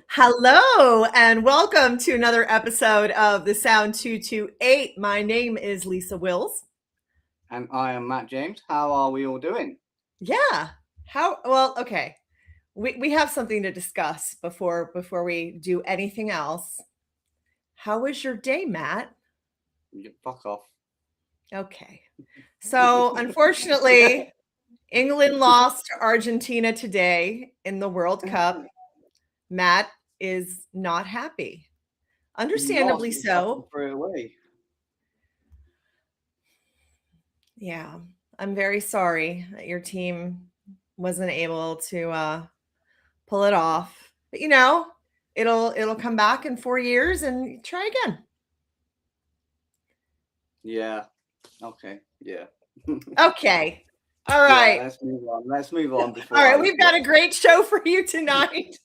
Hello and welcome to another episode of the Sound 228. My name is Lisa Wills. And I am Matt James. How are we all doing? Yeah. Okay. We have something to discuss before we do anything else. How was your day, Matt? You fuck off. Okay. So, unfortunately, England lost to Argentina today in the World Cup. Matt is not happy. Lost Understandably and fucking so. threw it away. Yeah, I'm very sorry that your team wasn't able to pull it off. But it'll come back in 4 years and try again. Yeah. Okay. Yeah. Okay. All Yeah. right. Let's move on. Let's move on All before right. I We've got get. a great show for you tonight.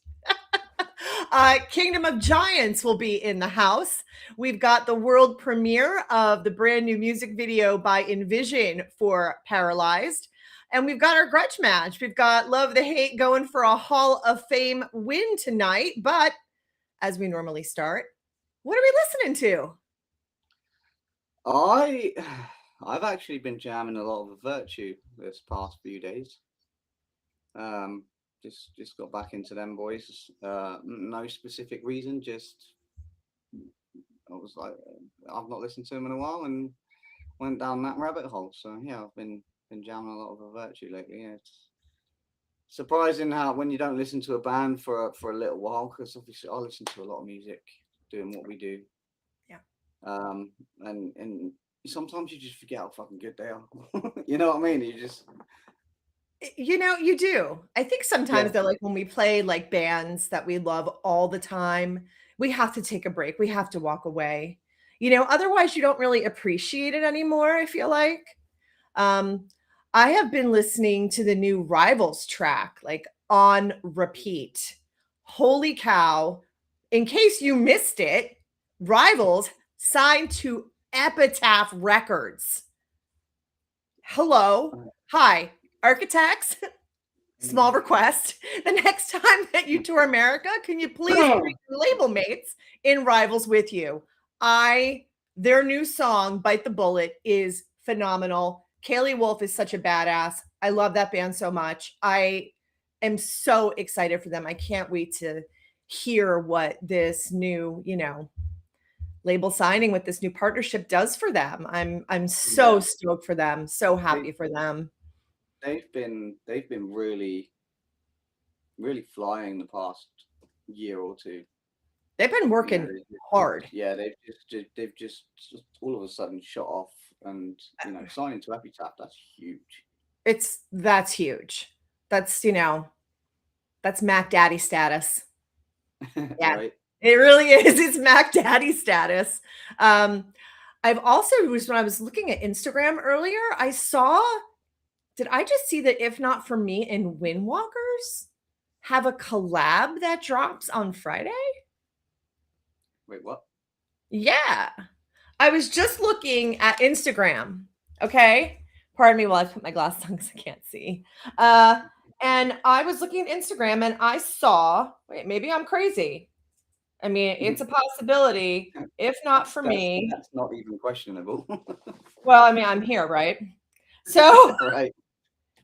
Kingdom of Giants will be in the house. We've got the world premiere of the brand new music video by Envision for Paralyzed. And we've got our grudge match. We've got Love the Hate going for a Hall of Fame win tonight. But as we normally start, what are we listening to? I. I've actually been jamming a lot of Virtue this past few days. Um. Just got back into them boys. No specific reason. Just I was like, I've not listened to them in a while, and went down that rabbit hole. So yeah, I've been jamming a lot of Virtue lately. Yeah, it's surprising how when you don't listen to a band for a little while, because obviously I listen to a lot of music doing what we do. Yeah. And sometimes you just forget how fucking good they are. You know what I mean? You just You do. I think sometimes yeah. though, like when we play like bands that we love all the time, we have to take a break. We have to walk away. Otherwise you don't really appreciate it anymore, I feel like. Um, I have been listening to the new Rivals track like on repeat. Holy cow. In case you missed it, Rivals signed to Epitaph Records. Hello. Hi, architects. Small request. The next time that you tour America, can you please bring your label mates in Rivals with you? Their new song, Bite the Bullet, is phenomenal. Kaylee Wolf is such a badass. I love that band so much. I am so excited for them. I can't wait to hear what this new, label signing with this new partnership does for them. I'm so Yeah, stoked for them. So they happy for them. they've been really flying the past year or two. They've been You know, working hard. yeah, they've just all of a sudden shot off, and signing to Epitaph, that's huge. That's huge. That's Mac Daddy status. Yeah, Right? it really is. It's Mac Daddy status. Um, I've also was when I was looking at Instagram earlier, did I just see that If Not For Me and Windwalkers have a collab that drops on Friday? Wait, what? Yeah. I was just looking at Instagram. Okay. Pardon me while I put my glasses on because I can't see. Uh, and I was looking at Instagram and I saw, wait, maybe I'm crazy. I mean, it's a possibility. If not That's for that's me, that's not even questionable. well, I mean, I'm here, right? So, Right.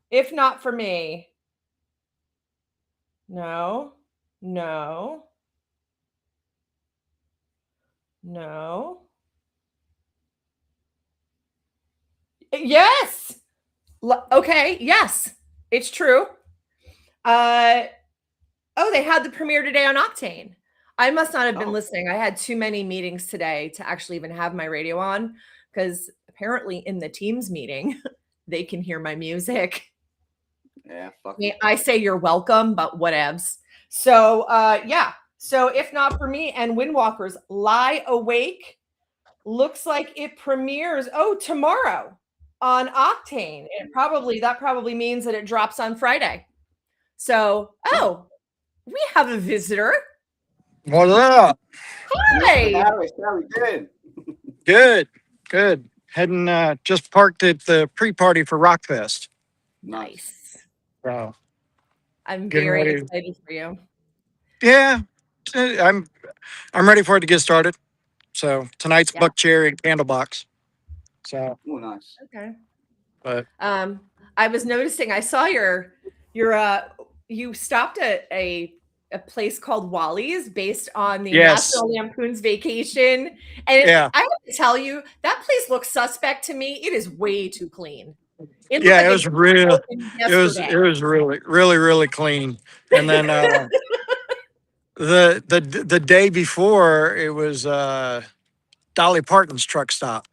if not for me, no, no, no. Yes. Okay. Yes, it's true. Uh, Oh, they had the premiere today on Octane. I must not have been Oh, listening. I had too many meetings today to actually even have my radio on because apparently in the Teams meeting, they can hear my music. yeah, fuck I mean, 'em. I say you're welcome, but whatevs. So, yeah. So, if not for me and Windwalkers, Lie Awake looks like it premieres tomorrow on Octane. That probably means that it drops on Friday. So, we have a visitor. What's up? Mr. Hi. Harris, how we doing? Good, good. Heading, just parked at the pre-party for Rockfest. Nice. Nice. So I'm getting very ready. excited for you. Yeah, I'm ready for it to get started. So tonight's Yeah. buck cherry and candle box. So, Oh, nice. Okay. but I was noticing. I saw your you stopped at a place called Wally's based on the yes, National Lampoon's Vacation, and yeah, I have to tell you that place looks suspect to me. It is way too clean. It looked yeah. like It it was just real. opened It yesterday. was really, really, really clean. And then the day before it was Dolly Parton's truck stop.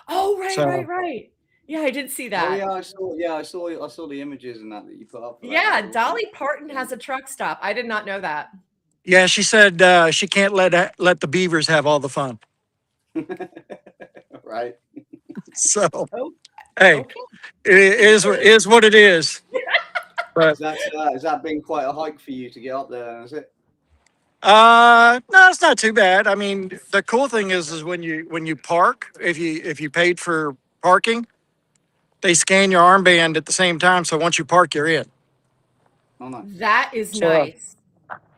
Oh, right, right, So right. Yeah, I did see Oh that. yeah, I saw. Yeah, I saw the images and that you put up for that. Yeah, That was Dolly Parton yeah. has a truck stop. I did not know that. yeah, she said she can't let the beavers have all the fun. Right. So Oh, hey, okay. it is what it is. But Has that been quite a hike for you to get up there? Is it? no, it's not too bad. I mean, the cool thing is when you park, if you paid for parking, they scan your armband at the same time. So once you park, you're in. Oh, nice. That is So nice.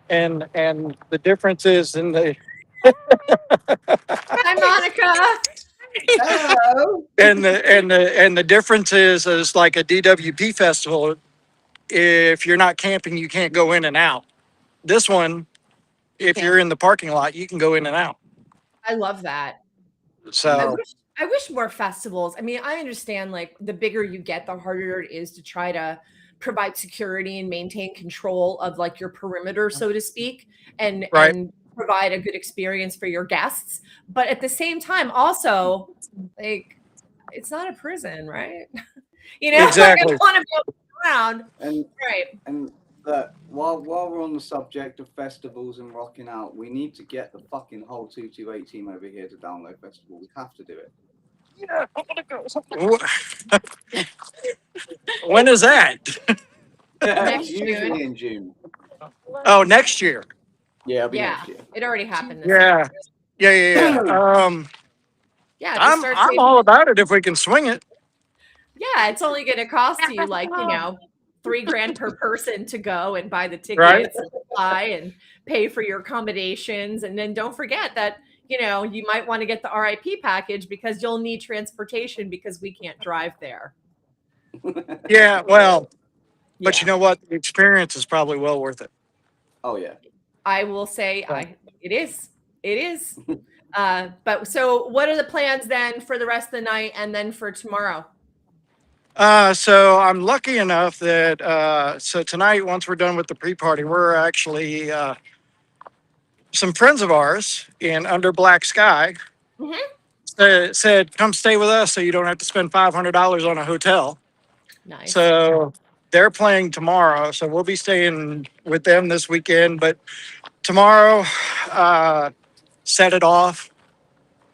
and the difference is in the Hi, Monica. Hello. and the difference is like a DWP festival. If you're not camping, you can't go in and out. This one, if you're in the parking lot, you can go in and out. I love that. I So wish I wish more festivals. I mean, I understand like the bigger you get, the harder it is to try to provide security and maintain control of like your perimeter, so to speak, right, and provide a good experience for your guests. But at the same time, also like it's not a prison, right? Like I exactly. want to go around. And Right. and while we're on the subject of festivals and rocking out, we need to get the fucking whole 228 team over here to download festival. We have to do it. When is that? Next June. Usually in June. Oh, next year. Yeah, it'll be Yeah. next year. It already happened this year. Yeah, yeah. Yeah, just start I'm saving. all about it if we can swing it. Yeah, it's only going to cost you like, $3 grand per person to go and buy the Right. tickets and fly and pay for your accommodations. And then don't forget that, you might want to get the RIP package because you'll need transportation because we can't drive there. Yeah. Well, but you Yeah, know what? The experience is probably well worth it. Oh yeah. I will say So, it is. It is. But so what are the plans then for the rest of the night and then for tomorrow? so I'm lucky enough that so tonight, once we're done with the pre-party, we're actually some friends of ours in Under Black Sky Mhm. said, "Come stay with us, so you don't have to spend $500 on a hotel." Nice. So they're playing tomorrow, so we'll be staying with them this weekend. But tomorrow, set it off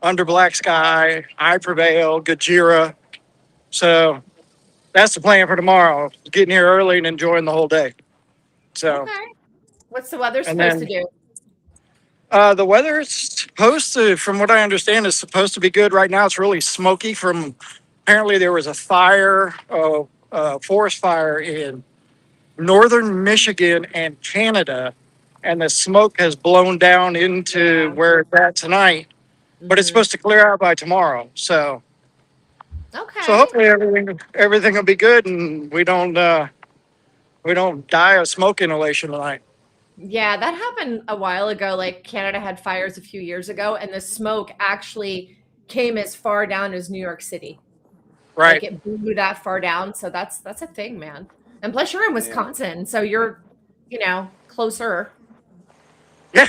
Under Black Sky, I Prevail, Gajira. So that's the plan for tomorrow. Getting here early and enjoying the whole day. So, Okay. What's the weather and supposed to then do? the weather is supposed to, from what I understand, is supposed to be good. Right now, it's really smoky. From apparently there was a fire, forest fire in northern Michigan and Canada, and the smoke has blown down into Yeah. where it's at tonight. But it's Mhm. supposed to clear out by tomorrow. So Okay. hopefully everything will be good, and we don't die of smoke inhalation tonight. Yeah, that happened a while ago. Like Canada had fires a few years ago, and the smoke actually came as far down as New York City. Like Right? it blew that far down. So that's a thing, man. And plus you're in Yeah. Wisconsin, so you're, closer. Yeah,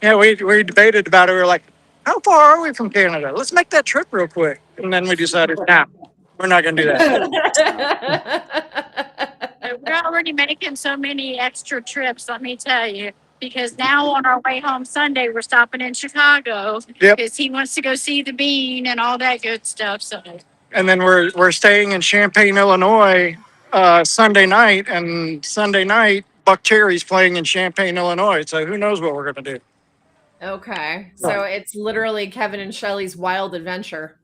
yeah. We debated about it. We were like, how far are we from Canada? Let's make that trip real quick. And then we decided, nah, we're not gonna do that. No. We're already making so many extra trips, let me tell you. Because now on our way home Sunday, we're stopping in Chicago Yep. because he wants to go see the Bean and all that good stuff. So And then we're staying in Champaign, Illinois, Sunday night, and Sunday night Buck Cherry's playing in Champaign, Illinois. So who knows what we're gonna do? Okay. So it's literally Kevin and Shelly's wild adventure.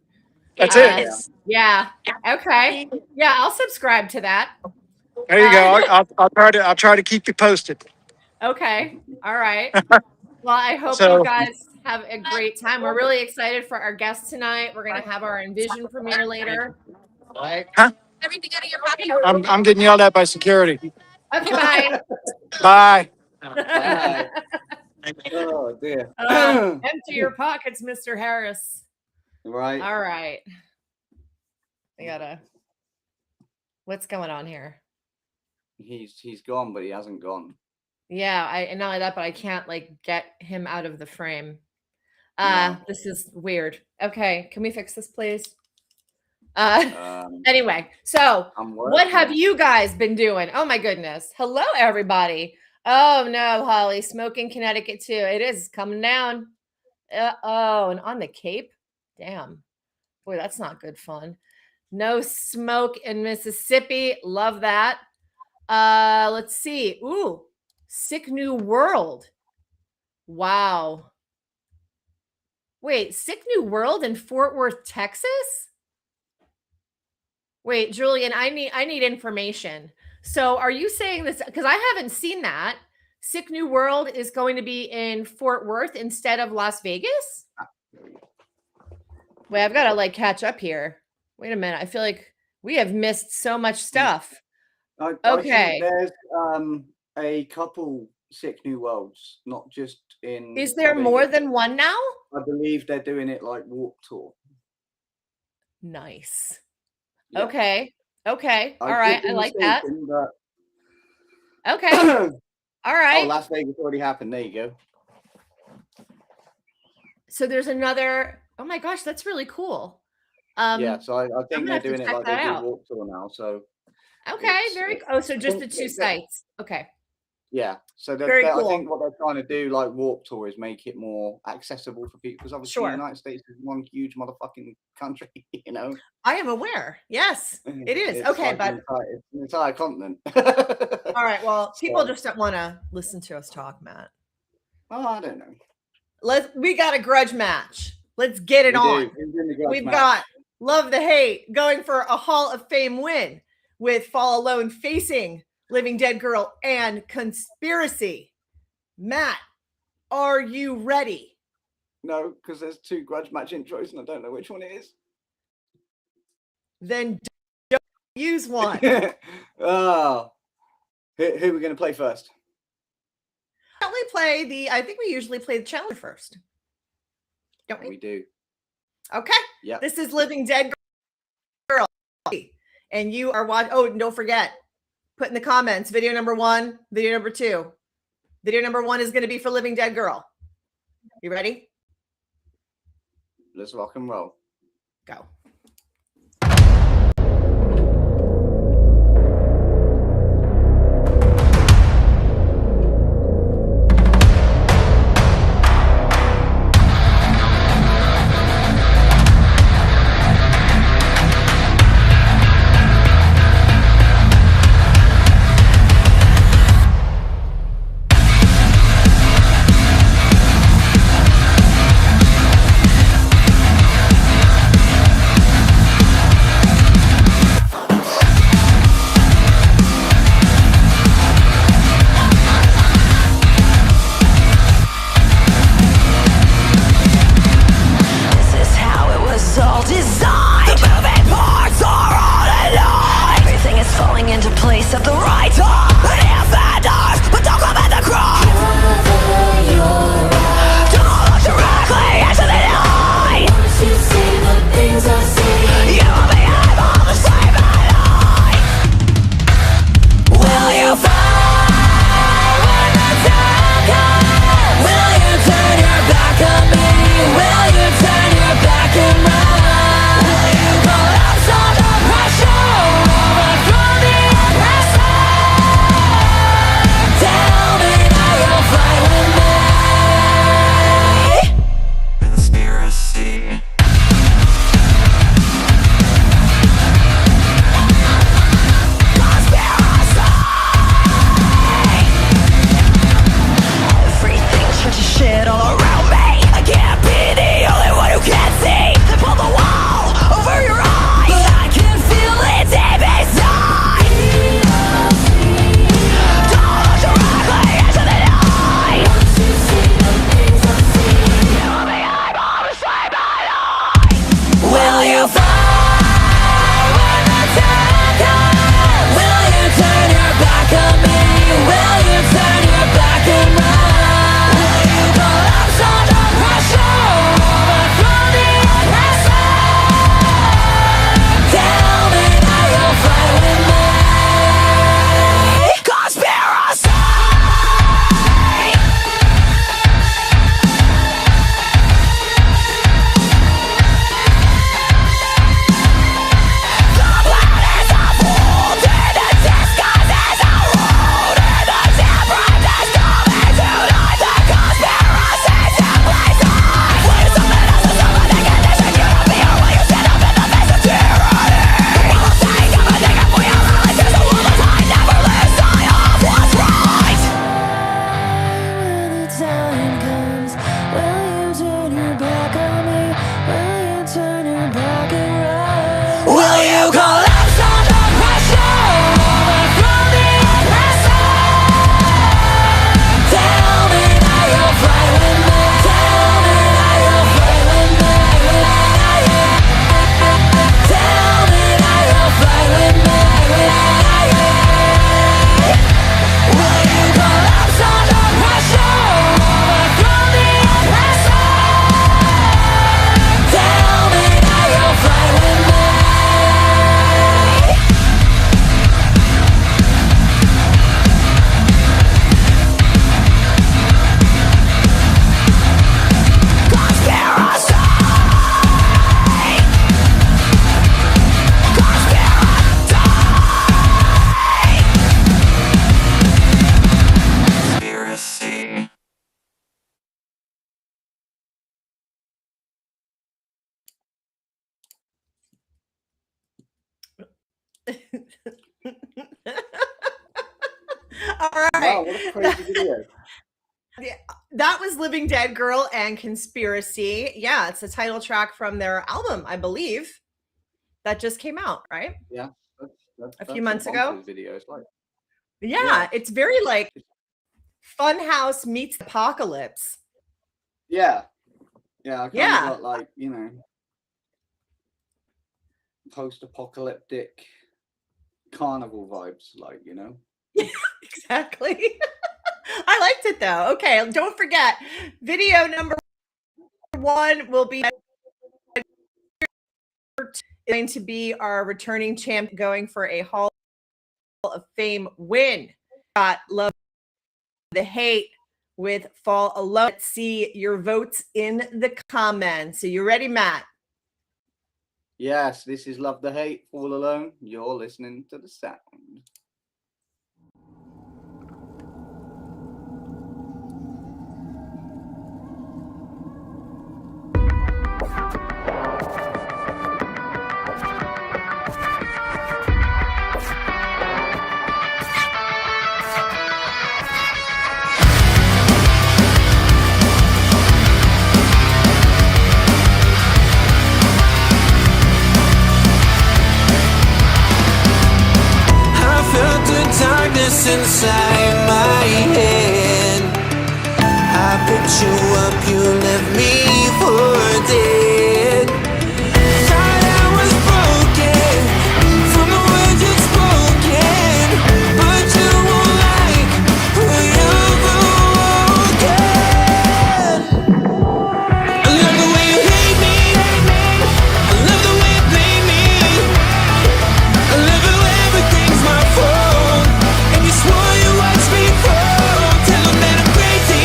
That's Uh it. yeah. Okay. Yeah, I'll subscribe to that. There you go. Uh, I'll try to keep you posted. Okay. All right. Well, I hope So- you guys have a great time. We're really excited for our guests tonight. We're going to have our Envision premiere later. Everything out of your pocket. I'm getting yelled at by security. Okay, bye. Bye. Bye. Oh dear. Empty your pockets, Mr. Harris. Right. All right. I gotta. What's going on here? He's gone, but he hasn't gone. Yeah, and not only that, but I can't like get him out of the frame. No. This is weird. Okay, can we fix this, please? Um, Anyway, so I'm what working have on it. you guys been doing? Oh my goodness. Hello, everybody. Oh no, Holly, smoke in Connecticut too. It is coming down. Oh, and on the Cape. Damn. Boy, that's not good fun. No smoke in Mississippi. Love that. Let's see. Ooh, Sick New World. Wow. Wait, Sick New World in Fort Worth, Texas? Wait, Julian, I need information. So are you saying this? Because I haven't seen that. Sick New World is going to be in Fort Worth instead of Las Vegas? Wait, I've got to like catch up here. Wait a minute. I feel like we have missed so much stuff. I Okay. think there's a couple Sick New Worlds, not just in. Is there Vegas. more than one now? I believe they're doing it like Warp Tour. Nice. Yeah. Okay. Okay. All I right. could be I like that. mistaken, but- Okay. All Oh, right. Las Vegas already happened. There you go. So there's another. Oh my gosh, that's really cool. Yeah, so I think gonna they're have to doing it check like they that do out. Warp Tour now. So Okay. it's- Very. it's- Oh, so just the think two it's- sites. Okay. yeah, so Very I cool. think what they're trying to do, like Warp Tour, is make it more accessible for people because obviously Sure. the United States is one huge motherfucking country, you know. I am aware. Yes, it is. It's Okay, like but it's an entire continent. all right. Well, people So- just don't want to listen to us talk, Matt. Oh, I don't know. We got a grudge match. Let's get it We on. do. Who's in the grudge We've match? got Love the Hate going for a Hall of Fame win with Fall Alone facing Living Dead Girl and Conspiracy. Matt, are you ready? No, because there's two grudge match intros and I don't know which one it is. Then don't use one. Oh, who are we going to play first? I think we usually play the challenger first. Don't we? We do. Okay. Yeah. This is Living Dead Girl. And you are watching. Oh, and don't forget, put in the comments video number 1, video number 2. Video number 1 is going to be for Living Dead Girl. You ready? Let's rock and roll. Go. Wow, what a crazy video. That was Living Dead Girl and Conspiracy. Yeah, it's the title track from their album, I believe, that just came out, right? Yeah, a few months ago. Video. It's like, yeah, it's very like Funhouse meets Apocalypse. Yeah, I kind of got like, you know, post-apocalyptic carnival vibes, like, you know. Exactly. I liked it though. Okay, don't forget, video number 1 will be going to be our returning champ going for a Hall of Fame win. Got Love the Hate with Fall Alone. Let's see your votes in the comments. Are you ready, Matt? Yes, this is Love the Hate, Fall Alone. You're listening to the sound. Inside my head, I picked you up, you left me for dead. Thought I was broken from the words you'd spoken, but you won't like who you've awoken. I love the way you hate me, I love the way you blame me, I love how everything's my fault. Swore you watched me fall. Tell them that I'm crazy.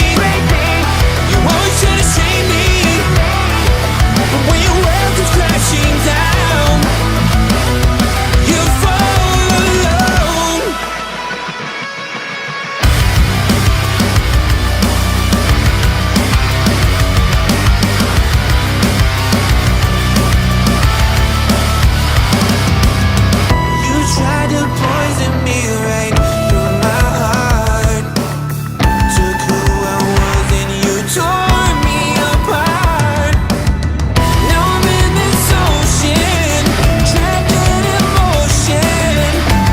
You always try to shame me, but when your world comes crashing down, you fall alone. You tried to poison me right through my heart. Took who I was and you tore me apart. Now I'm in this ocean, trapped in emotion,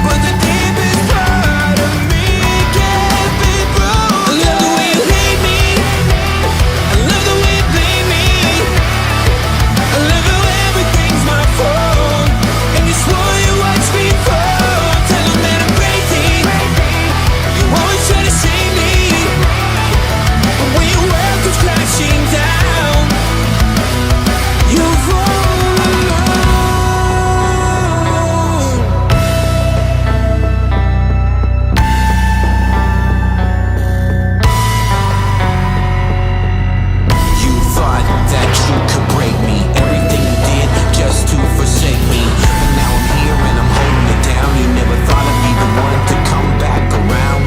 but the deepest part of me can't be broken. I love the way you hate me, I love the way you blame me, I love how everything's my fault, and you swore you watched me fall. Tell them that I'm crazy. You always try to shame me, but when your world comes crashing down, you fall alone. You thought that you could break me, everything you did just to forsake me, but now I'm here and I'm holding it down. You never thought I'd be the one to come back around.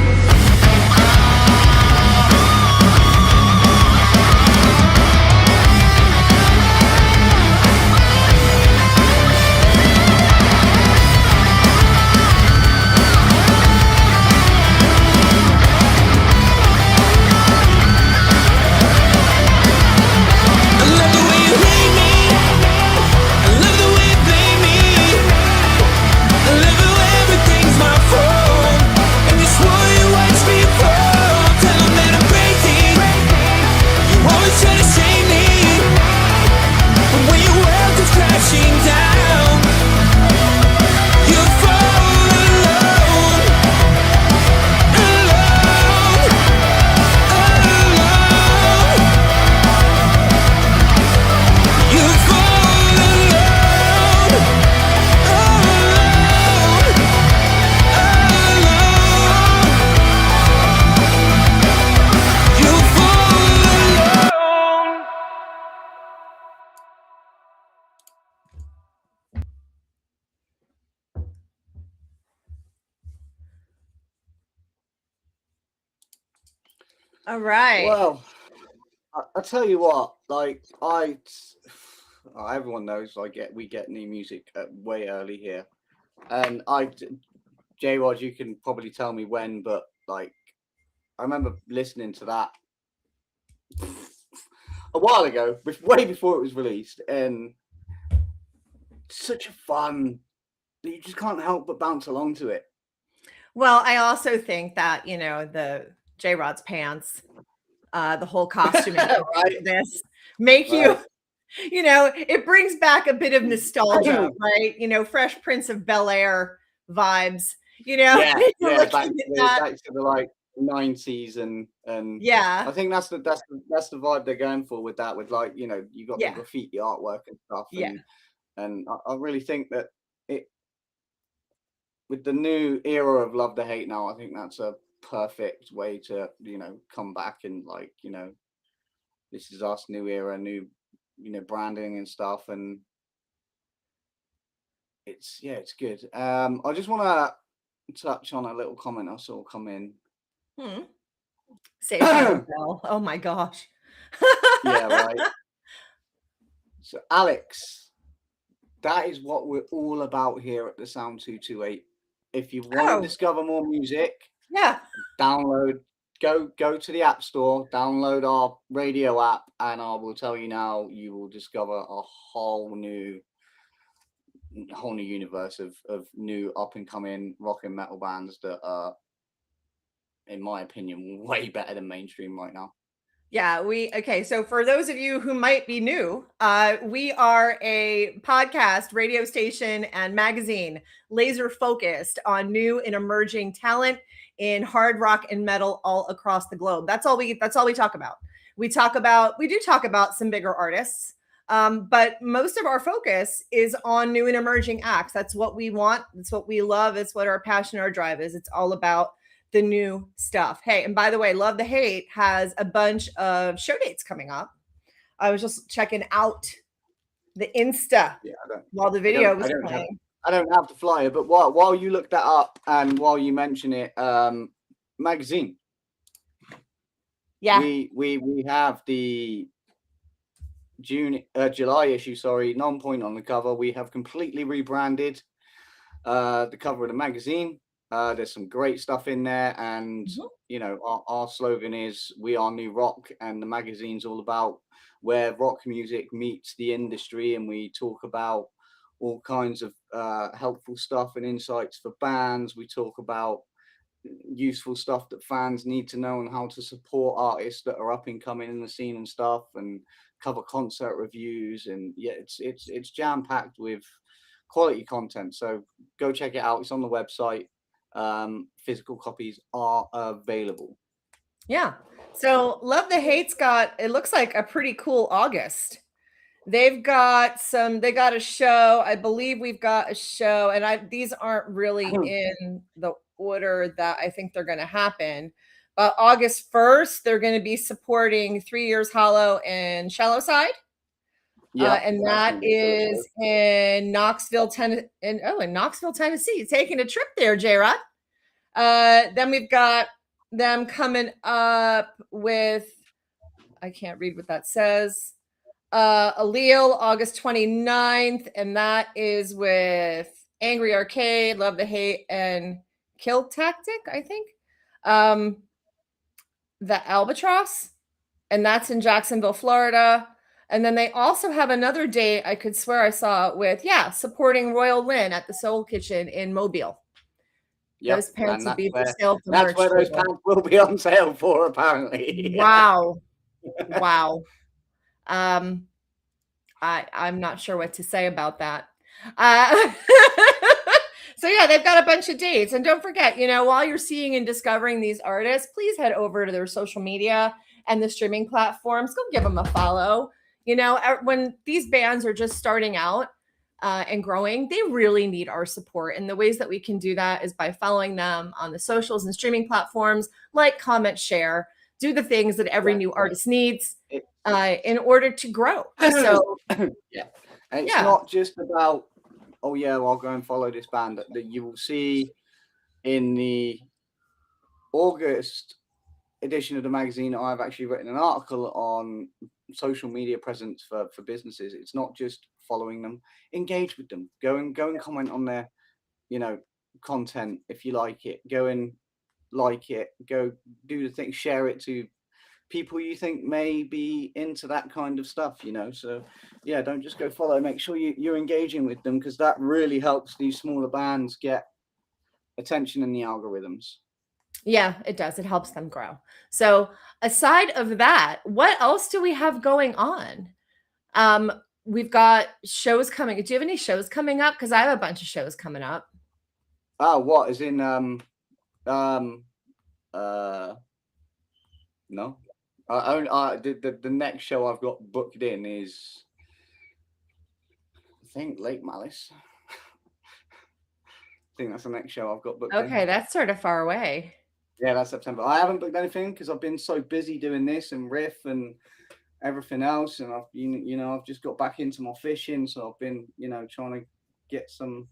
I love the way you hate me, I love the way you blame me, I love how everything's my fault, and you swore you watched me fall. Tell them that I'm crazy. You always try to shame me, but when your world comes crashing down, you fall alone. Alone, alone. You fall alone. Alone, alone. You fall alone. All right. Well, I tell you what, like everyone knows we get new music way early here, and J-Rod, you can probably tell me when, but like I remember listening to that a while ago, way before it was released, and such a fun. You just can't help but bounce along to it. Well, I also think that, the J-Rod's pants, the whole costume Right. this make Right. it brings back a bit of nostalgia, right? Fresh Prince of Bel-Air vibes, Yeah, you're yeah, back looking to at that. the like 90s, and I Yeah, think that's the vibe they're going for with that, with like, you got the yeah, graffiti artwork and stuff, yeah. and I really think that it, with the new era of Love the Hate now, I think that's a perfect way to, come back and like, this is us, new era, new, branding and stuff, and it's good. I just want to touch on a little comment I saw come in. Saved by the Bell. Oh my gosh. Yeah, right. So, Alex, that is what we're all about here at the Sound 228. If you want to Oh, discover more music, yeah. download, go to the App Store, download our radio app, and I will tell you now, you will discover a whole new universe of new up and coming rock and metal bands that are, in my opinion, way better than mainstream right now. Yeah, okay. So for those of you who might be new, we are a podcast, radio station, and magazine laser focused on new and emerging talent in hard rock and metal all across the globe. That's all we talk about. We do talk about some bigger artists, but most of our focus is on new and emerging acts. That's what we want. That's what we love. It's what our passion, our drive is. It's all about the new stuff. Hey, and by the way, Love the Hate has a bunch of show dates coming up. I was just checking out the Insta while the video was playing. I don't have the flyer, but while you look that up and while you mention it, magazine. Yeah. We have the July issue, Non-Point on the cover. We have completely rebranded the cover of the magazine. There's some great stuff in there, and our slogan is "We are new rock," and the magazine's all about where rock music meets the industry, and we talk about all kinds of helpful stuff and insights for bands. We talk about useful stuff that fans need to know, and how to support artists that are up and coming in the scene and stuff, and cover concert reviews, and it's jam packed with quality content. So go check it out. It's on the website. Physical copies are available. Yeah. So Love the Hate's it looks like a pretty cool August. They got a show. I believe we've got a show, and these aren't really in the order that I think they're going to happen. But August 1st, they're going to be supporting 3 Years Hollow and Shallow Side. Yeah, and that is in Knoxville, Tennessee. In Knoxville, Tennessee. Taking a trip there, J-Rod. Then we've got them coming up with, I can't read what that says. Allele, August 29th, and that is with Angry Arcade, Love the Hate, and Kill Tactic, I think. The Albatross, and that's in Jacksonville, Florida. And then they also have another date, I could swear I saw it with, supporting Royal Lynn at the Soul Kitchen in Mobile. Yep, those pants will be for sale. That's where those pants will be on sale for, apparently. Wow. Wow. I'm not sure what to say about that. So yeah, they've got a bunch of dates. And don't forget, while you're seeing and discovering these artists, please head over to their social media and the streaming platforms. Go give them a follow. When these bands are just starting out and growing, they really need our support. And the ways that we can do that is by following them on the socials and streaming platforms, like, comment, share, do the things that every new artist needs in order to grow. So it's not just about, I'll go and follow this band. That you will see in the August edition of the magazine, I've actually written an article on social media presence for businesses. It's not just following them, engage with them. Go and comment on their content if you like it. Go and like it, go do the thing, share it to people you think may be into that kind of stuff, you know. So yeah, don't just go follow, make sure you're engaging with them, because that really helps these smaller bands get attention in the algorithms. Yeah, it does. It helps them grow. So aside of that, what else do we have going on? We've got shows coming. Do you have any shows coming up? Because I have a bunch of shows coming up. Oh, what is in no. The next show I've got booked in is, I think, Lake Malice. I think that's the next show I've got booked in. Okay, that's sort of far away. Yeah, that's September. I haven't booked anything because I've been so busy doing this and riff and everything else, and I've just got back into my fishing, so I've been trying to get some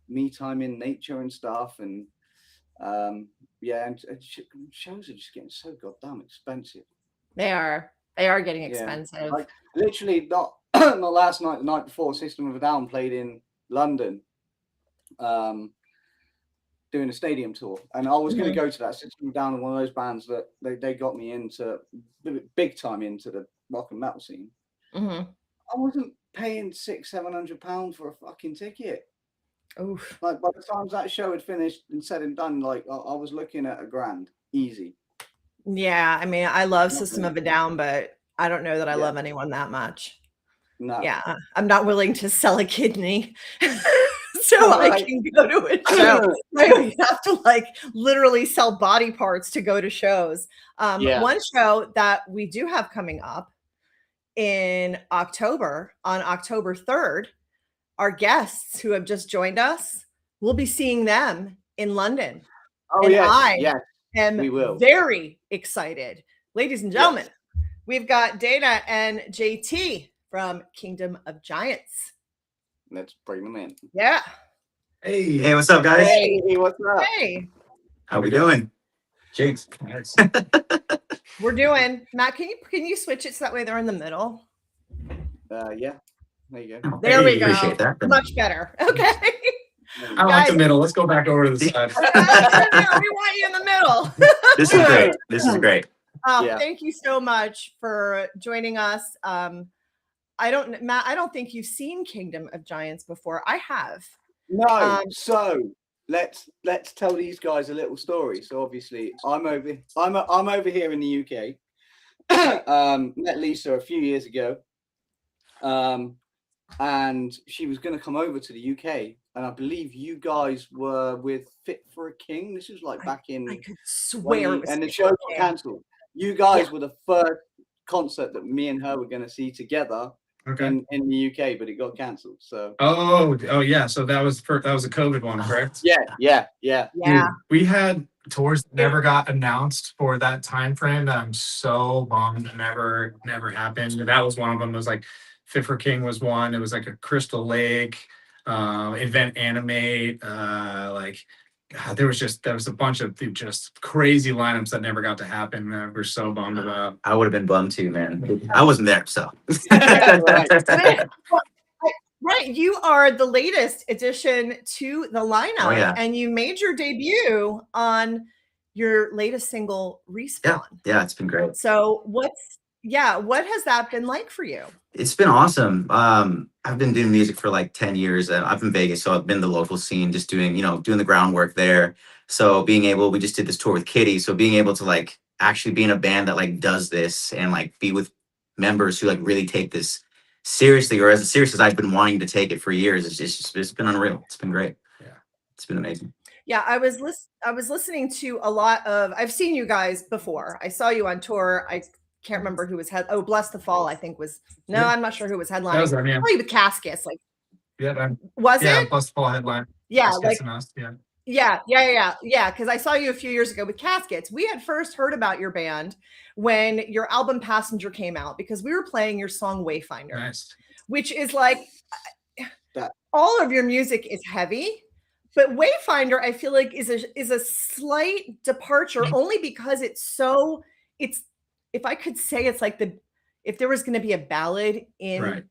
me time in nature and stuff, and yeah, and shows are just getting so goddamn expensive. They are getting expensive. Like literally not not last night, the night before, System of a Down played in London, doing a stadium tour, and I was going to go to that. System of a Down and one of those bands that they got me into big time into the rock and metal scene. I wasn't paying £600-700 for a fucking ticket. Oof. Like by the time that show had finished and said and done, like I was looking at $1,000 easy. Yeah, I mean, I love System of a Down, but I don't know that I love anyone that much. No. Yeah, I'm not willing to sell a kidney so I can go to a show. I have to like literally sell body parts to go to shows. One show that we do have coming up in October, on October 3rd, our guests who have just joined us, we'll be seeing them in London. Oh, and yes. I We will. am very excited. Ladies and gentlemen, we've got Dana and JT from Kingdom of Giants. Let's bring them in. Yeah. Hey, what's up, guys? Hey, what's up? Hey. How we doing? Jinx. We're doing, Matt, can you switch it so that way they're in the middle? Yeah. There you go. There we go. Appreciate that. Much better. Okay. I like the middle. Let's go back over to the side. No, we want you in the middle. This is great. This is great. Thank you so much for joining us. Matt, I don't think you've seen Kingdom of Giants before. I have. No. So let's tell these guys a little story. So obviously I'm over here in the UK. Met Lisa a few years ago. And she was going to come over to the UK, and I believe you guys were with Fit for a King. This was like back in. I could swear it was and the Fit show for a got King. cancelled. You guys were the first concert that me and her were going to see together in the UK, but it got cancelled. So. Oh yeah. So that was a COVID one, correct? Yeah. Dude, we had tours that never got announced for that time frame. That I'm so bummed never happened. That was one of them. It was like Fit for King was one. It was like a Crystal Lake, Event Animate. There was a bunch of just crazy lineups that never got to happen. We're so bummed about. I would have been bummed too, man. I wasn't there, so. Right, you are the latest addition to the lineup, and you made your debut on your latest single, Respawn. Yeah, it's been great. So what has that been like for you? It's been awesome. I've been doing music for like 10 years. I'm in Vegas, so I've been the local scene, just doing the groundwork there. So we just did this tour with Kitty. So being able to like actually be in a band that like does this and like be with members who like really take this seriously, or as serious as I've been wanting to take it for years, it's been unreal. It's been great. Yeah, it's been amazing. Yeah, I was listening to a lot of. I've seen you guys before. I saw you on tour. I can't remember who was Bless the Fall, I think was. No, I'm not sure who was headlining. That was them, yeah. Probably with Caskets, like. Was it? Bless the Fall headline. Yeah, like. Yeah. Because I saw you a few years ago with Caskets. We had first heard about your band when your album Passenger came out, because we were playing your song Wayfinder, which is like all of your music is heavy, but Wayfinder I feel like is a slight departure, only because it's if I could say it's like if there was going to be a ballad in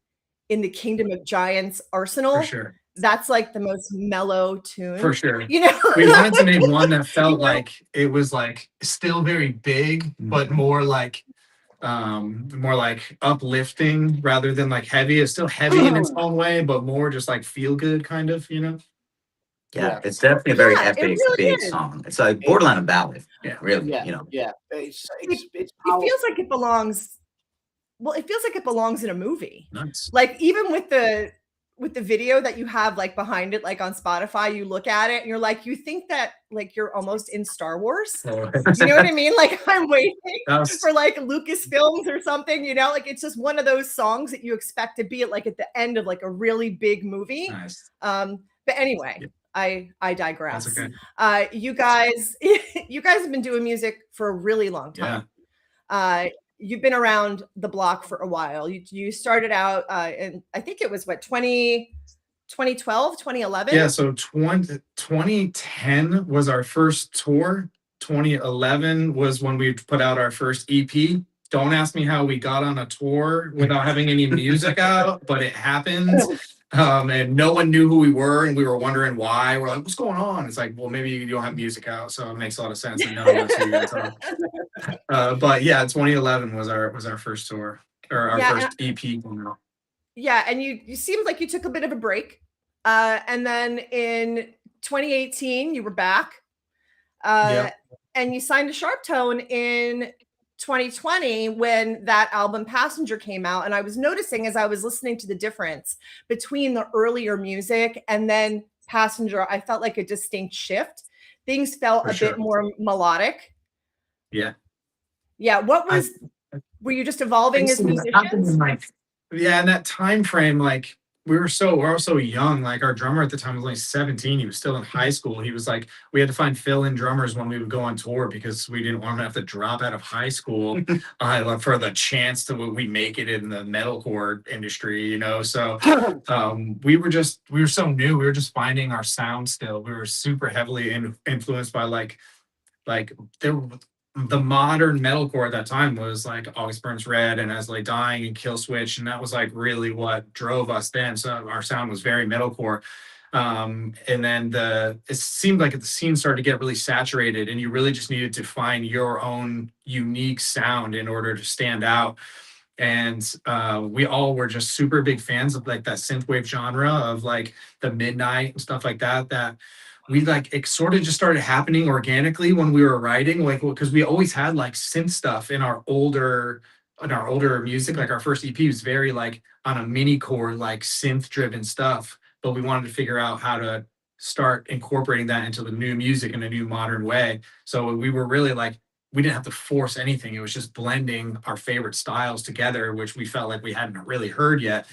the Kingdom of Giants arsenal, For sure. that's like the most mellow tune. For sure. You know, We wanted to make one that felt You know? like it was like still very big, but more like uplifting rather than like heavy. It's still heavy in its own way, but more just like feel good kind of, you know? Yeah, it's definitely a very Yeah, it epic, really big is. song. It's like borderline a ballad. Yeah. Really, Yeah, you know. yeah. It's It powerful. feels like it belongs. Well, it feels like it belongs in a movie. Nice. Like even with the video that you have like behind it, like on Spotify, you look at it and you're like, you think that like you're almost in Star Wars. You know what I mean? Like I'm waiting for like Lucasfilms or something, you know, like it's just one of those songs that you expect to be at like at the end of like a really big movie. Nice. But anyway, Yeah. I digress. That's okay. You guys have been doing music for a really long time. You've been around the block for a while. You started out in, I think it was what, 2012, 2011? Yeah, so 2010 was our first tour. 2011 was when we put out our first EP. Don't ask me how we got on a tour without having any music out, but it happened. And no one knew who we were, and we were wondering why. We're like, what's going on? It's like, well, maybe you don't have music out, so it makes a lot of sense that no one knows who you guys are. But yeah, 2011 was our first tour, or our first EP. Yeah, and you seemed like you took a bit of a break. And then in 2018, you were back. And you signed to Sharp Tone in 2020 when that album Passenger came out. And I was noticing as I was listening to the difference between the earlier music and then Passenger, I felt like a distinct shift. Things felt a bit more melodic. Yeah. Yeah. What was, were you just evolving as musicians? Yeah, in that time frame, like we were all so young. Like our drummer at the time was only 17. He was still in high school. He was like, we had to find fill-in drummers when we would go on tour because we didn't want him to have to drop out of high school for the chance to we make it in the metalcore industry, you know. So we were so new. We were just finding our sound still. We were super heavily influenced by like the modern metalcore at that time was like August Burns Red and As Lay Dying and Kill Switch, and that was like really what drove us then. So our sound was very metalcore. And then it seemed like the scene started to get really saturated, and you really just needed to find your own unique sound in order to stand out. And we all were just super big fans of like that synthwave genre of like the Midnight and stuff like that we like, it sort of just started happening organically when we were writing, like, because we always had like synth stuff in our older music. Like our first EP was very like on a mini chord, like synth driven stuff, but we wanted to figure out how to start incorporating that into the new music in a new modern way. So we were really like, we didn't have to force anything. It was just blending our favorite styles together, which we felt like we hadn't really heard yet.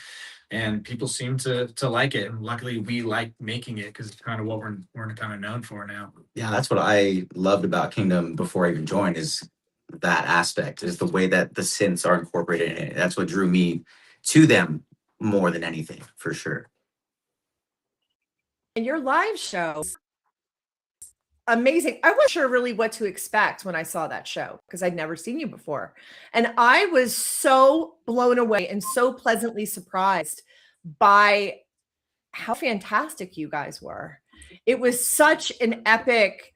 And people seem to like it. And luckily we like making it because it's kind of what we're kind of known for now. Yeah, that's what I loved about Kingdom before I even joined, is that aspect, is the way that the synths are incorporated in it. That's what drew me to them more than anything, for sure. And your live show, amazing. I wasn't sure really what to expect when I saw that show because I'd never seen you before. And I was so blown away and so pleasantly surprised by how fantastic you guys were. It was such an epic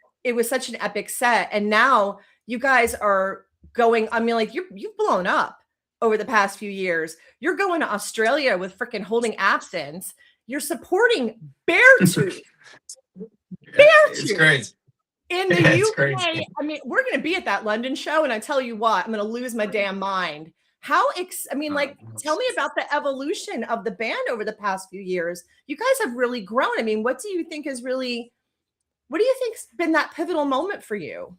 set. And now you guys are going, I mean, like you've blown up over the past few years. You're going to Australia with freaking Holding Absence. You're supporting Beartooth. It's great. In the UK, I mean, we're going to be at that London show, and I tell you what, I'm going to lose my damn mind. Tell me about the evolution of the band over the past few years. You guys have really grown. I mean, what do you think's been that pivotal moment for you?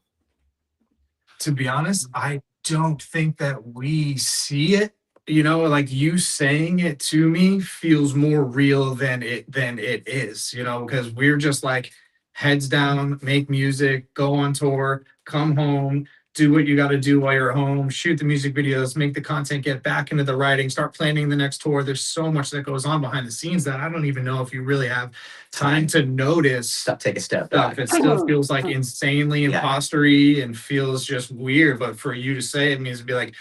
To be honest, I don't think that we see it. You know, like you saying it to me feels more real than it is, you know, because we're just like heads down, make music, go on tour, come home, do what you got to do while you're home, shoot the music videos, make the content, get back into the writing, start planning the next tour. There's so much that goes on behind the scenes that I don't even know if you really have time to notice. Take a step back. It still feels like insanely impostery and feels just weird. But for you to say it means to be like,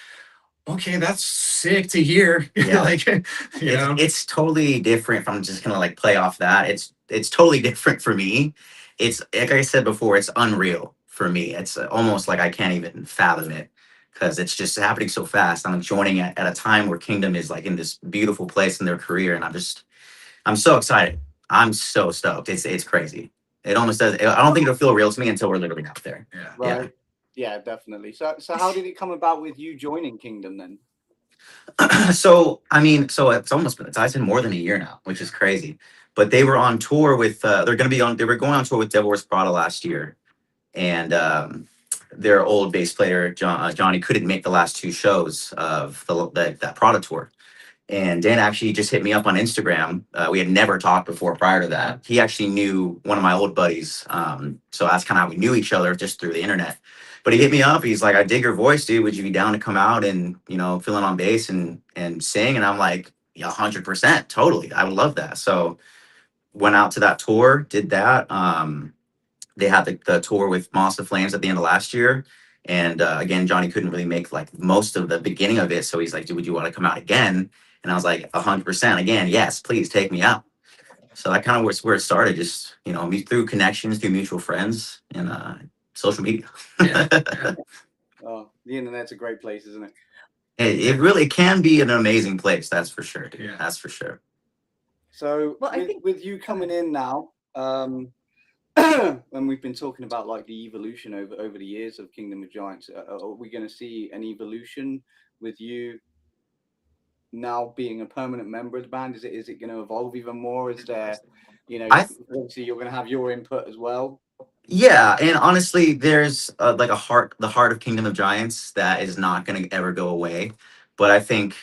okay, that's sick to hear. Yeah. Like, you know, It's totally different. If I'm just gonna like play off that, it's totally different for me. It's like I said before, it's unreal for me. It's almost like I can't even fathom it because it's just happening so fast. I'm joining at a time where Kingdom is like in this beautiful place in their career, and I'm so excited. I'm so stoked. It's crazy. It almost does. I don't think it'll feel real to me until we're literally out there. yeah. Right. Yeah, definitely. So how did it come about with you joining Kingdom then? So I mean, so it's been more than a year now, which is crazy. But they were on tour with they were going on tour with Devil Wears Prada last year, and their old bass player Johnny couldn't make the last two shows of that Prada tour. And Dan actually just hit me up on Instagram. We had never talked before prior to that. He actually knew one of my old buddies. So that's kind of how we knew each other, just through the internet. But he hit me up. He's like, I dig your voice, dude. Would you be down to come out and, fill in on bass and sing? And I'm like, yeah, 100%. Totally. I would love that. So went out to that tour, did that. They had the tour with Moss of Flames at the end of last year. And again, Johnny couldn't really make like most of the beginning of it. So he's like, dude, would you want to come out again? And I was like, 100% again. Yes, please take me out. So that kind of was where it started, just, through connections, through mutual friends and social media. Yeah. Oh, the internet's a great place, isn't it? It really can be an amazing place. That's for sure. Dude. Yeah. That's for sure. So Well, I think with you coming in now, when we've been talking about like the evolution over the years of Kingdom of Giants, are we going to see an evolution with you now being a permanent member of the band? Is it going to evolve even more? Is there, obviously you're going to have your input as well. Yeah, and honestly, there's like the heart of Kingdom of Giants that is not going to ever go away. But I think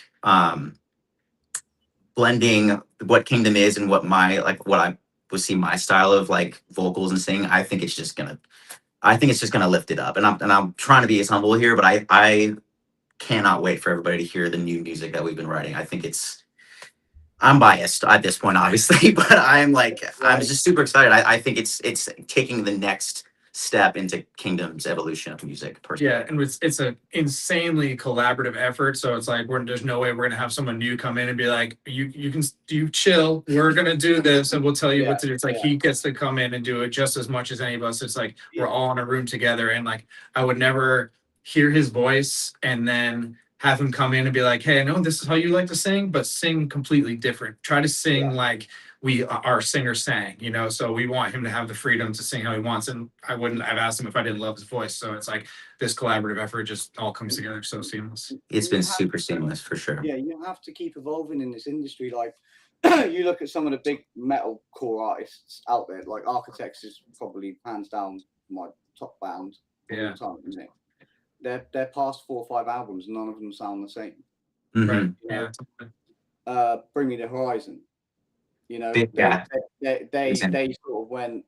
blending what Kingdom is and what I would see my style of like vocals and singing, I think it's just gonna lift it up. And I'm trying to be as humble here, but I cannot wait for everybody to hear the new music that we've been writing. I think I'm biased at this point, obviously, but I'm just super excited. I think it's taking the next step into Kingdom's evolution of music. Personally. Yeah, and it's an insanely collaborative effort. So it's like there's no way we're gonna have someone new come in and be like, you chill, we're gonna do this and we'll tell you what to do. It's like he gets to come in and do it just as much as any of us. It's like we're all in a room together, and like I would never hear his voice and then have him come in and be like, hey, I know this is how you like to sing, but sing completely different. Try to sing like our singer sang, so we want him to have the freedom to sing how he wants. And I've asked him if I didn't love his voice. So it's like this collaborative effort just all comes together so seamless. It's been super seamless for sure. Yeah, you have to keep evolving in this industry. Like you look at some of the big metal core artists out there, like Architects is probably hands down my top band of all time, isn't it? Their past 4 or 5 albums, none of them sound the same. Mm-hmm. Right. Yeah. Bring Me the Horizon. They sort of went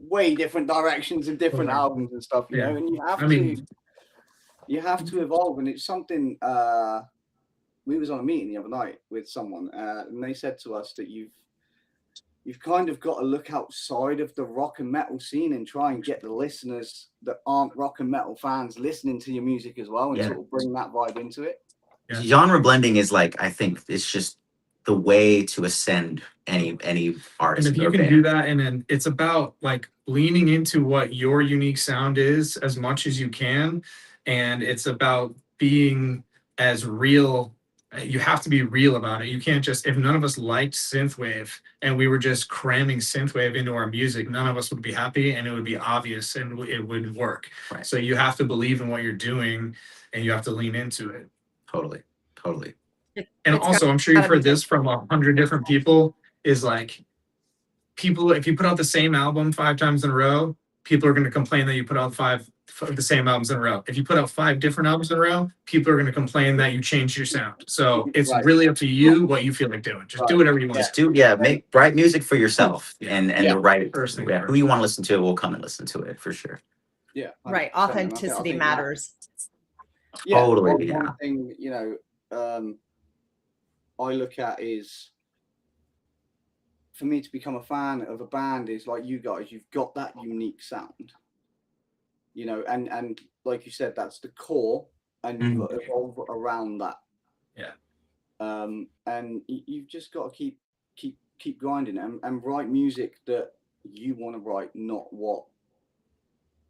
way different directions in different albums and stuff. And you have to evolve. And it's something. We was on a meeting the other night with someone, and they said to us that you've kind of got to look outside of the rock and metal scene and try and get the listeners that aren't rock and metal fans listening to your music as well, and sort of bring that vibe into it. Yeah. Genre blending is like, I think it's just the way to ascend any artist. And if you can do that, and then it's about like leaning into what your unique sound is as much as you can, and it's about being as real. You have to be real about it. You can't just, if none of us liked synthwave and we were just cramming synthwave into our music, none of us would be happy, and it would be obvious and it wouldn't work. Right. So you have to believe in what you're doing and you have to lean into it. Totally. And also, I'm sure you've heard this from 100 different people, is like, people, if you put out the same album 5 times in a row, people are going to complain that you put out 5 the same albums in a row. If you put out 5 different albums in a row, people are going to complain that you changed your sound. So it's really up to you what you feel like doing. Just do whatever you want. Make write music for yourself, and the right person. Who you want to listen to will come and listen to it for sure. Yeah. Right. Authenticity matters. Totally. One thing, I look at is, for me to become a fan of a band is like you guys, you've got that unique sound, and like you said, that's the core and you've got to evolve around that. Yeah. And you've just got to keep grinding and write music that you want to write, not what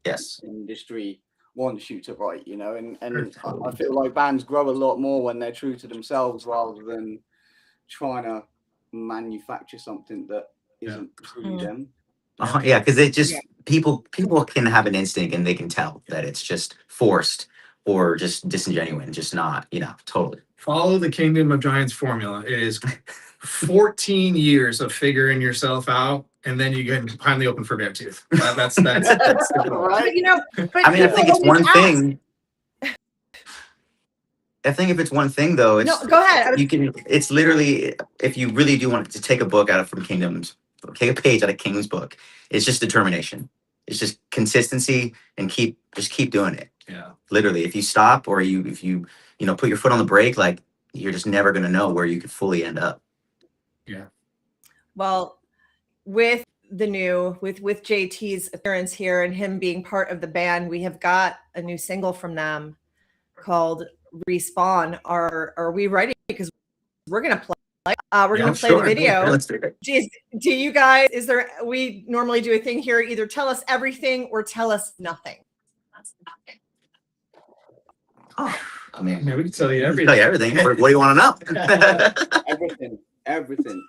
Yes. industry wants you to write, you know. And I feel like bands grow a lot more when they're true to themselves rather than trying to manufacture something that isn't truly them. Yeah, because it just people can have an instinct and they can tell that it's just forced or just disingenuine, just not, totally. Follow the Kingdom of Giants formula. It is 14 years of figuring yourself out, and then you can finally open for Beartooth. That's the goal. Right? I mean, I think it's one thing. I think if it's one thing, though, it's No, go ahead. You can. It's literally, if you really do want to take a book out from Kingdom's, take a page out of Kingdom's book. It's just determination. It's just consistency and keep doing it. Yeah. Literally, if you stop or if you put your foot on the brake, like you're just never gonna know where you could fully end up. Yeah. Well, with JT's appearance here and him being part of the band, we have got a new single from them called Respawn. Are we ready? Because we're gonna play. We're gonna play the video. Let's do it. Do you guys? We normally do a thing here. Either tell us everything or tell us nothing. Oh, I mean, we can tell you everything. Tell you everything. What do you want to know? Everything.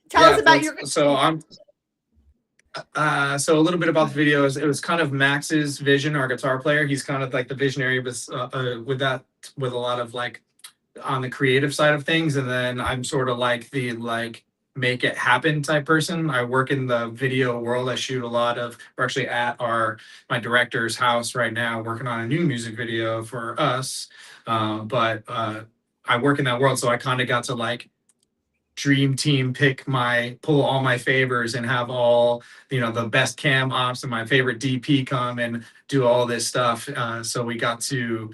Tell us about your. So so a little bit about the video is it was kind of Max's vision, our guitar player. He's kind of like the visionary with a lot of like on the creative side of things, and then I'm sort of like the make it happen type person. I work in the video world. I shoot a lot of. We're actually at my director's house right now, working on a new music video for us. But I work in that world, so I kind of got to like dream team pull all my favors and have all the best cam ops and my favorite DP come and do all this stuff. So we got to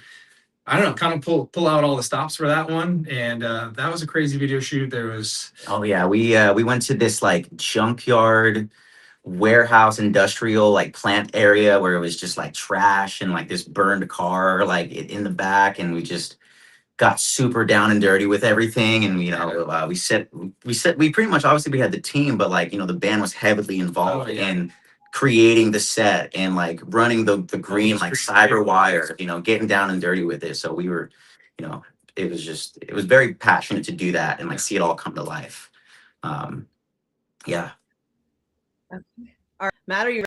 kind of pull out all the stops for that one, and that was a crazy video shoot. There was we went to this like junkyard warehouse industrial like plant area where it was just like trash and like this burned car like in the back, and we just got super down and dirty with everything. And we pretty much, obviously we had the team, but like the band was heavily involved in creating the set and like running the green like cyber wire, getting down and dirty with it. So we were, it was very passionate to do that and like see it all come to life. Yeah. All right, Matt, are you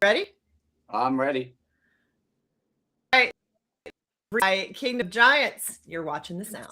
ready? I'm ready. Kingdom of Giants, you're watching the sound.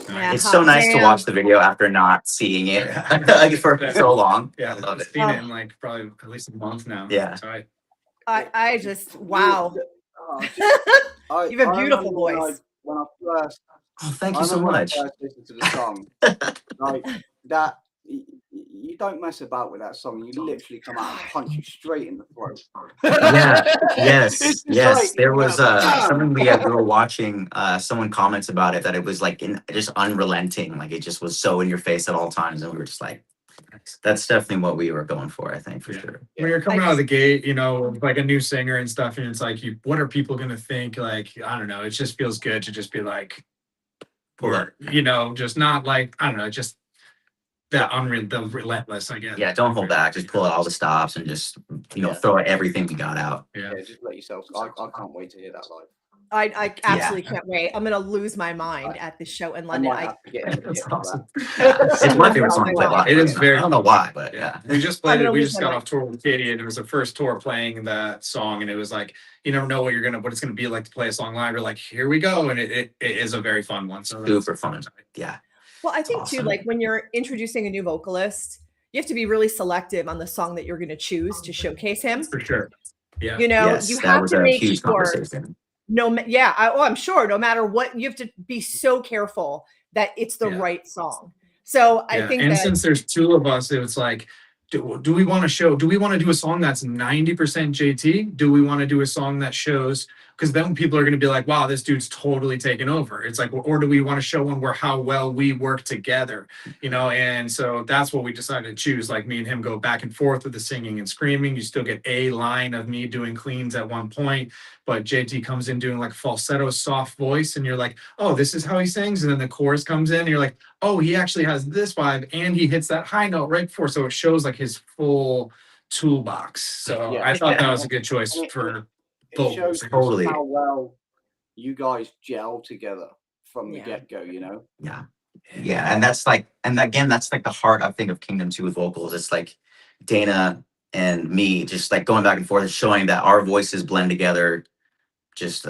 Yeah, It's so nice to damn. watch the video after not seeing it like for so long. Yeah, I love it. I've seen it in like probably at least a month now. Yeah. So I just wow. I, You have a I beautiful remember voice. When I first, Oh, thank I you so remember when much. I first listened to the song, like that. You don't mess about with that song. You literally come out and punch you straight in the throat. Yeah. It's Yes. just Yes. like, There was bam. something we were watching. Someone comments about it that it was like just unrelenting. Like it just was so in your face at all times, and we were just like, that's definitely what we were going for. I think for sure. when you're coming out of the gate, you know, like a new singer and stuff, and it's like, what are people gonna think? Like, I don't know. It just feels good to just be like, or you know, just not like, I don't know, just that the relentless, I guess. Yeah. Don't hold back. Just pull out all the stops and just throw everything you got out. Yeah. Just let yourself. I can't wait to hear that live. I absolutely can't wait. I'm gonna lose my mind at the show in London. might have to get into That's it for awesome. It's my favorite song to play live. It is very I don't know why, but yeah. We just played I'm it. gonna We lose just my got mind. off tour with Katie, and it was the first tour playing that song. And it was like, you never know what it's gonna be like to play a song live. We're like, here we go, and it is a very fun one. So Super fun. Yeah. Well, I think too, awesome. like when you're introducing a new vocalist, you have to be really selective on the song that you're going to choose to showcase him. for sure. Yeah. You know, Yes, you that have was to a make huge sure. conversation. I'm sure. No matter what, you have to be so careful that it's the Yeah. right song. So I think and that since there's two of us, it's like, do we want to do a song that's 90% JT? Do we want to do a song that shows, because then people are going to be like, wow, this dude's totally taken over. It's like, or do we want to show one where how well we work together, you know? And so that's what we decided to choose. Like me and him go back and forth with the singing and screaming. You still get a line of me doing cleans at one point, but JT comes in doing like falsetto soft voice, and you're like, oh, this is how he sings. And then the chorus comes in, and you're like, oh, he actually has this vibe, and he hits that high note right before, so it shows like his full toolbox. So I thought that was a good choice for It shows Totally. how well you guys gel together from the Yeah. get-go. You know. Yeah, and that's like, and again, that's like the heart, I think, of Kingdom 2 with vocals. It's like Dana and me just like going back and forth and showing that our voices blend together just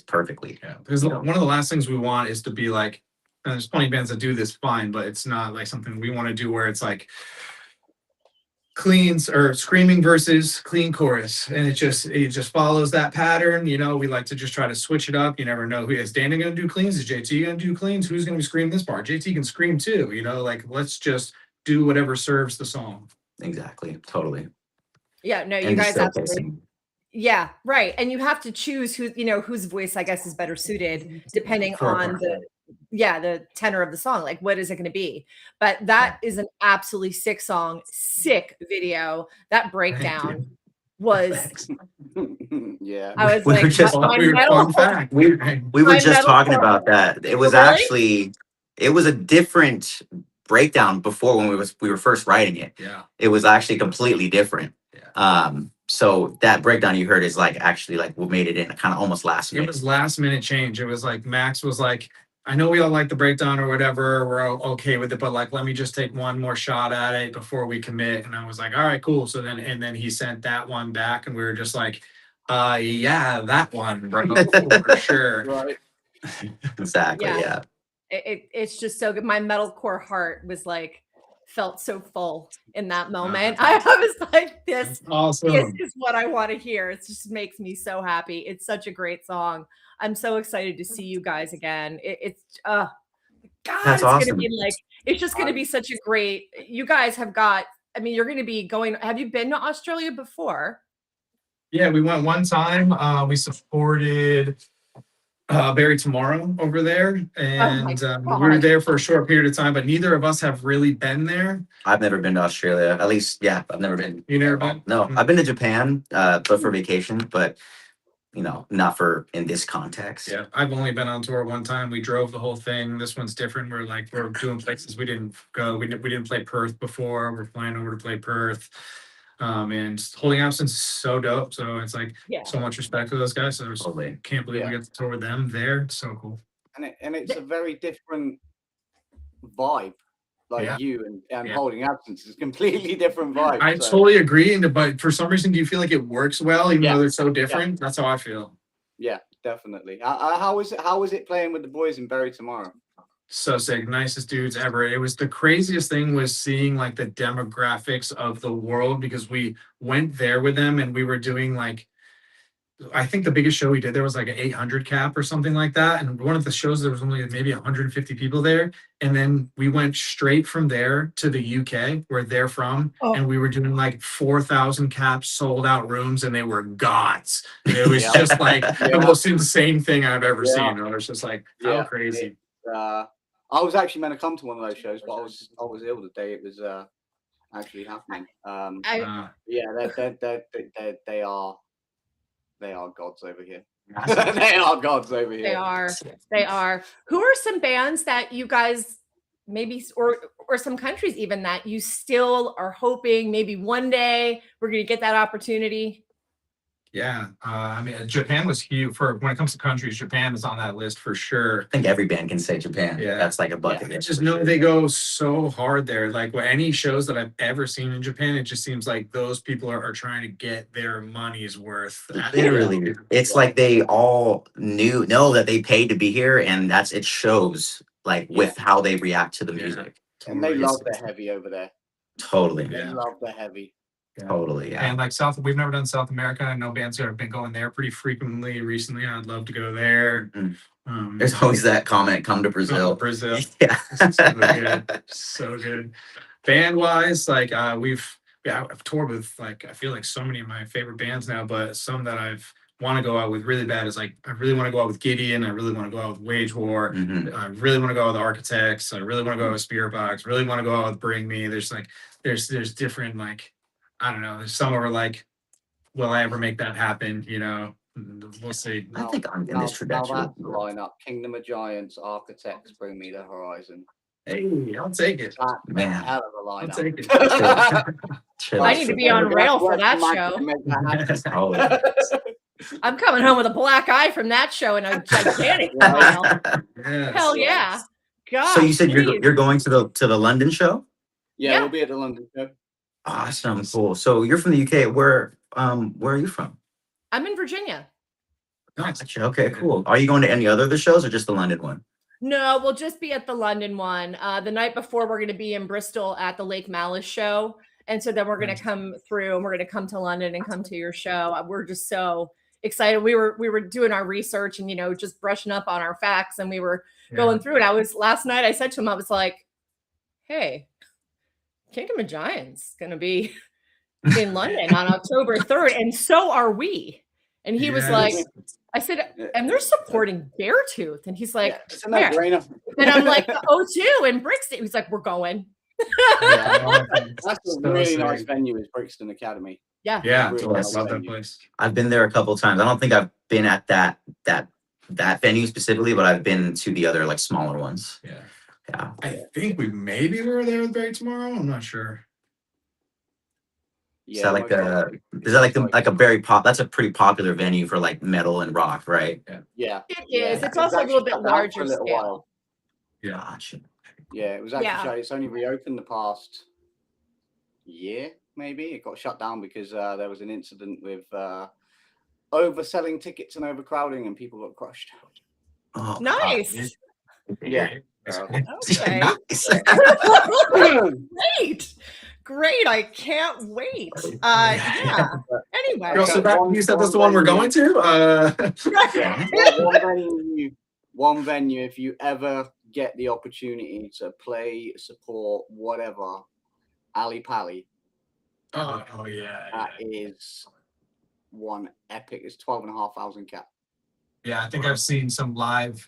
perfectly. Yeah, because one of the last things we want is to be like, and there's plenty of bands that do this fine, but it's not like something we want to do where it's like cleans or screaming versus clean chorus, and it just follows that pattern. You know, we like to just try to switch it up. You never know, who is Dana going to do cleans? Is JT going to do cleans? Who's going to be screaming this part? JT can scream too. You know, like let's just do whatever serves the song. Exactly. Totally. Yeah, no, you And guys showcasing. absolutely. Yeah, right. And you have to choose whose voice I guess is better suited depending For a on part. the tenor of the song. Like what is it going to be? But that is an absolutely sick song, sick video. That breakdown was Yeah. I was We like, were just- my Weird metal- fun fact. We were My just metal talking core. about that. It was Really? actually, it was a different breakdown before when we were first writing it. Yeah. It was actually completely different. Yeah. So that breakdown you heard is like actually like what made it in kind of almost last It minute. was last minute change. It was like Max was like, I know we all like the breakdown or whatever. We're all okay with it, but like, let me just take one more shot at it before we commit. And I was like, all right, cool. So then he sent that one back, and we were just like, yeah, that one, bro, for sure. Right. Exactly. Yeah. Yeah. It's just so good. My metalcore heart was like felt so full in that moment. that's I was like, this Awesome. is what I want to hear. It just makes me so happy. It's such a great song. I'm so excited to see you guys again. It's God, That's it's gonna awesome. be like, it's just gonna be such a great, you guys have got, I mean, you're gonna be going, have you been to Australia before? Yeah, we went one time. We supported Barry Tomorrow over there, and we were God. there for a short period of time, but neither of us have really been there. I've never been to Australia. At least, yeah, I've never been. You never been? No, I've been to Japan, but for vacation, but not for in this context. Yeah, I've only been on tour one time. We drove the whole thing. This one's different. We're doing places we didn't go. We didn't play Perth before. We're flying over to play Perth. And Holding Absence is so dope. So it's like so much respect to those guys. So I Totally. can't believe we get to tour with them there. It's so cool. And it's a very different vibe. Like you and Holding Absence is completely different vibe. I totally agree. But for some reason, do you feel like it works well, even though they're so different? That's how I feel. Yeah, definitely. How was it playing with the boys in Barry Tomorrow? So sick, nicest dudes ever. It was the craziest thing was seeing like the demographics of the world, because we went there with them and we were doing like, I think the biggest show we did there was like an 800 cap or something like that. And one of the shows, there was only maybe 150 people there. And then we went straight from there to the UK, where they're from. And we were doing like 4,000 caps, sold out rooms, and they were gods. And it was just like the most insane thing I've ever seen. I was just like, how crazy. I was actually meant to come to one of those shows, but I was ill the day it was actually happening. They are gods over here. They are gods over here. They are. Who are some bands that you guys maybe, or some countries even, that you still are hoping maybe one day we're going to get that opportunity? Yeah, I mean, Japan was huge for when it comes to countries. Japan is on that list for sure. I think every band can say Japan. Yeah, that's like a bucket list. I just know they go so hard there. Like any shows that I've ever seen in Japan, it just seems like those people are trying to get their money's worth. Literally, it's like they all know that they paid to be here, and it shows like with how they react to the music. And they love their heavy over there. Totally. They love their heavy. Totally, yeah. And like we've never done South America. I know bands that have been going there pretty frequently recently. I'd love to go there. There's always that comment, come to Brazil. Brazil. Yeah. So good. So good. Band wise, like I've toured with like, I feel like so many of my favorite bands now, but some that I've want to go out with really bad is like, I really want to go out with Gideon. I really want to go out with Wage War. I really want to go out with Architects. I really want to go out with Spirit Box. Really want to go out with Bring Me. There's different, like, I don't know. There's some who are like, will I ever make that happen? We'll see. I think I'm in this trajectory. Now that's the lineup: Kingdom of Giants, Architects, Bring Me the Horizon. Hey, I'll take it. Man, hell of a lineup. I'll take it. I need to be on rail for that show. I'm coming home with a black eye from that show and a gigantic smile. Hell yeah. God. So you said you're going to the London show? Yeah, we'll be at the London show. Awesome, cool. So you're from the UK. Where are you from? I'm in Virginia. Nice. Gotcha. Okay, cool. Are you going to any other of the shows or just the London one? No, we'll just be at the London one. The night before, we're going to be in Bristol at the Lake Malice show. And so then we're going to come through and we're going to come to London and come to your show. We're just so excited. We were doing our research and, just brushing up on our facts, and we were going through it. Last night I said to him, I was like, hey, Kingdom of Giants going to be in London on October 3rd. And so are we. And he was like, I said, and they're supporting Beartooth. And he's like, it's a no-brainer. And I'm like, the O2 in Brixton. He's like, we're going. That's a really nice venue, is Brixton Academy. Yeah. Yeah, Really I nice love that venue. place. I've been there a couple of times. I don't think I've been at that venue specifically, but I've been to the other like smaller ones. Yeah. Yeah. I think we were there with Barry tomorrow. I'm not sure. Is that like most of the? it Is that like is like a very pop? That's a pretty popular venue for like metal and rock, right? Yeah, It yeah. is. It's It was also a little actually bit shut down for larger a little scale. while. Yeah. Gotcha. Yeah, it was actually Yeah. shut. It's only reopened the past year, maybe. It got shut down because there was an incident with overselling tickets and overcrowding, and people got crushed. Oh, Nice. Yeah. Okay. Nice. Great. I can't wait. Yeah. Anyway. Girl, so that, you said that's the one we're going to? Yeah, one venue. If you ever get the opportunity to play, support, whatever, Ali Pali, Oh yeah. that is one epic. It's 12,500 cap. Yeah, I think I've seen some live,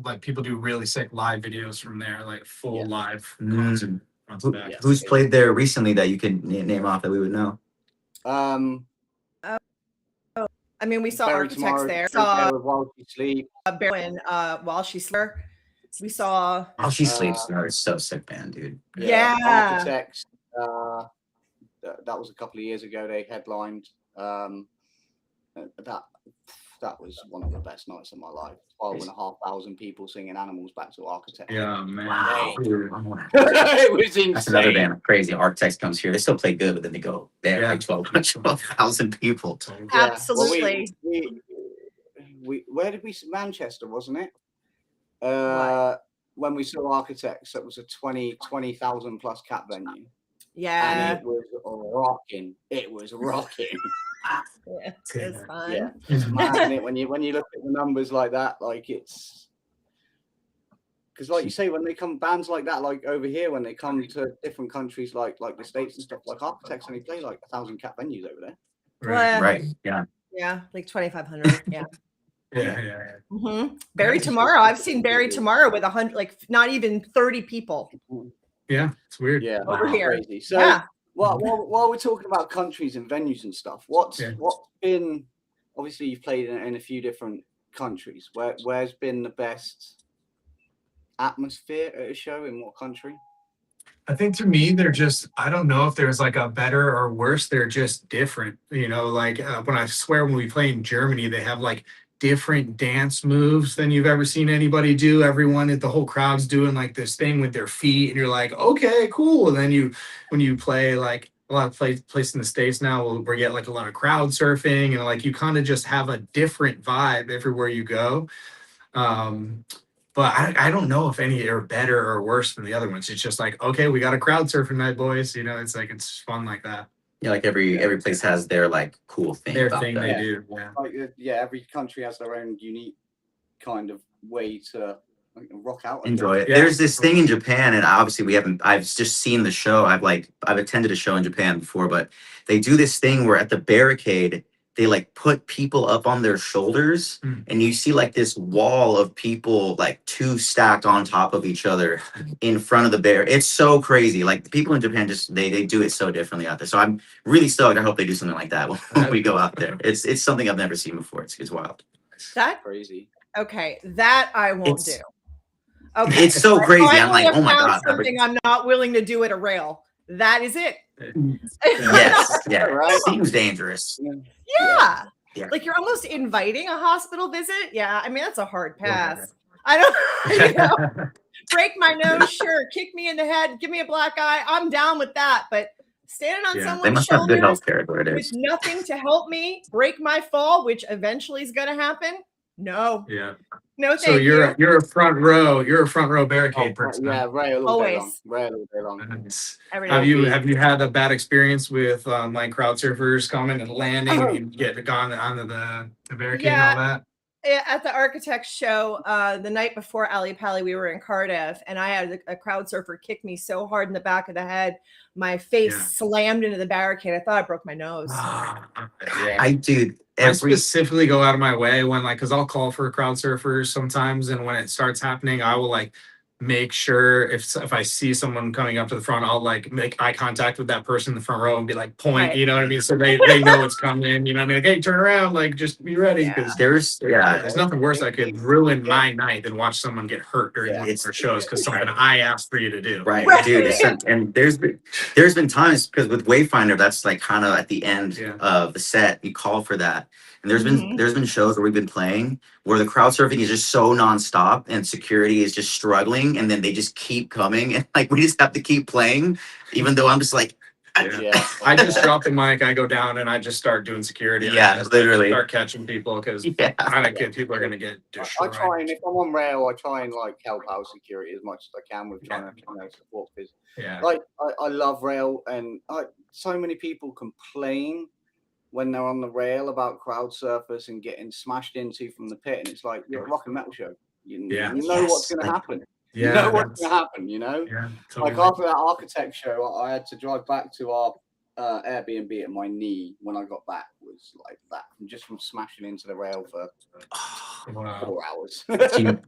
like people do really sick live videos from there, like full live concert. front to back. Who's played there recently that you could name off that we would know? I mean, we saw Barry Architects tomorrow, there. There with While She Sleep. Barry while she slept. We saw. Oh, She Sleeps. No, it's so sick, band, dude. Yeah. Architects. That was a couple of years ago. They headlined. That was one of the best nights of my life. 12,500 people singing Animals back to Architects. Yeah, man. Wow. It was insane. That's another band. Crazy. Architects comes here. They still play good, but then they go there like 12,000 people. Yeah. Absolutely. Well, we where did we? Manchester, wasn't it? Right. When we saw Architects, that was a 20,000 plus cap venue. Yeah. And it was rocking. It was rocking. Yeah, it's fun. Yeah, it's mad, isn't it? When you look at the numbers like that, like it's because, like you say, when they come bands like that, like over here, when they come to different countries, like the States and stuff, like Architects only play like 1,000 cap venues over there. Well, Right. Yeah. Yeah, like 2,500. Yeah. Yeah. Mm-hmm. Barry tomorrow. I've seen Barry tomorrow with 100, like not even 30 people. Yeah, it's weird. Yeah, Over here. crazy. So, Yeah. while we're talking about countries and venues and stuff, what's been, obviously you've played in a few different countries. Where's been the best atmosphere at a show in what country? I think to me, they're just, I don't know if there's like a better or worse. They're just different. You know, like when we play in Germany, they have like different dance moves than you've ever seen anybody do. The whole crowd's doing like this thing with their feet, and you're like, okay, cool. And then when you play like a lot of places in the States now, we get like a lot of crowd surfing, and like you kind of just have a different vibe everywhere you go. But I don't know if any are better or worse than the other ones. It's just like, okay, we got a crowd surfing night, boys. You know, it's like, it's fun like that. Yeah, like every place has their like cool thing. Their about thing that. they do. Yeah. Like, every country has their own unique kind of way to rock out. Enjoy it. Yeah. There's this thing in Japan, and obviously I've just seen the show. I've attended a show in Japan before, but they do this thing where at the barricade they like put people up on their shoulders, and you see like this wall of people like two stacked on top of each other in front of the bear. It's so crazy. Like the people in Japan just they do it so differently out there. So I'm really stoked. I hope they do something like that when we go out there. It's something I've never seen before. It's wild. That crazy. Okay, that I won't do. Okay, It's so crazy. I'm like, oh my found god. something I'm not willing to do at a rail. That is it. Yes, yeah, Right. Seems dangerous. Yeah. Yeah. Like you're almost inviting a hospital visit. Yeah, I mean that's a hard pass. I don't break my nose, sure. Kick me in the head, give me a black eye. I'm down with that. But standing on They someone's must have good shoulders healthcare where it with is. nothing to help me break my fall, which eventually is gonna happen. No. Yeah. No, thank So you're a front row barricade person. Yeah, rail all day long. Always. Rail all day long. Nice. Every Have day. you had a bad experience with like crowd surfers coming and landing and get gone onto the barricade and all that? At the Architects show, the night before Ali Pali, we were in Cardiff, and I had a crowd surfer kick me so hard in the back of the head, my face slammed into the barricade. I thought I broke my nose. I specifically go out of my way when because I'll call for crowd surfers sometimes, and when it starts happening, I will make sure if I see someone coming up to the front, I'll like make eye contact with that person in the front row and be like point, Right. you know what I mean? So they know it's coming, you know what I mean? Like, hey, turn around, like just be ready because there's nothing worse that could ruin my night than watch someone get hurt during one of our shows because something I asked for you to do. Right, Right. dude. And there's been times because with Wayfinder, that's like kind of at the end of the set, you call for that. And there's been shows where we've been playing where the crowd surfing is just so nonstop and security is just struggling, and then they just keep coming, and like we just have to keep playing, even though I'm just like, I just drop the mic, I go down, and I just start doing security. Yeah, I just literally. start catching people because I don't get people are gonna get I destroyed. try and if I'm on rail, I try and like help out security as much as I can with trying to support because like I love rail and so many people complain when they're on the rail about crowd surfers and getting smashed into from the pit, and it's like you're a rock and metal show. You know what's going to happen. You know what's going to happen. You know, like after that Architect show, I had to drive back to our Airbnb, and my knee when I got back was like that, just from smashing into the rail for 4 hours.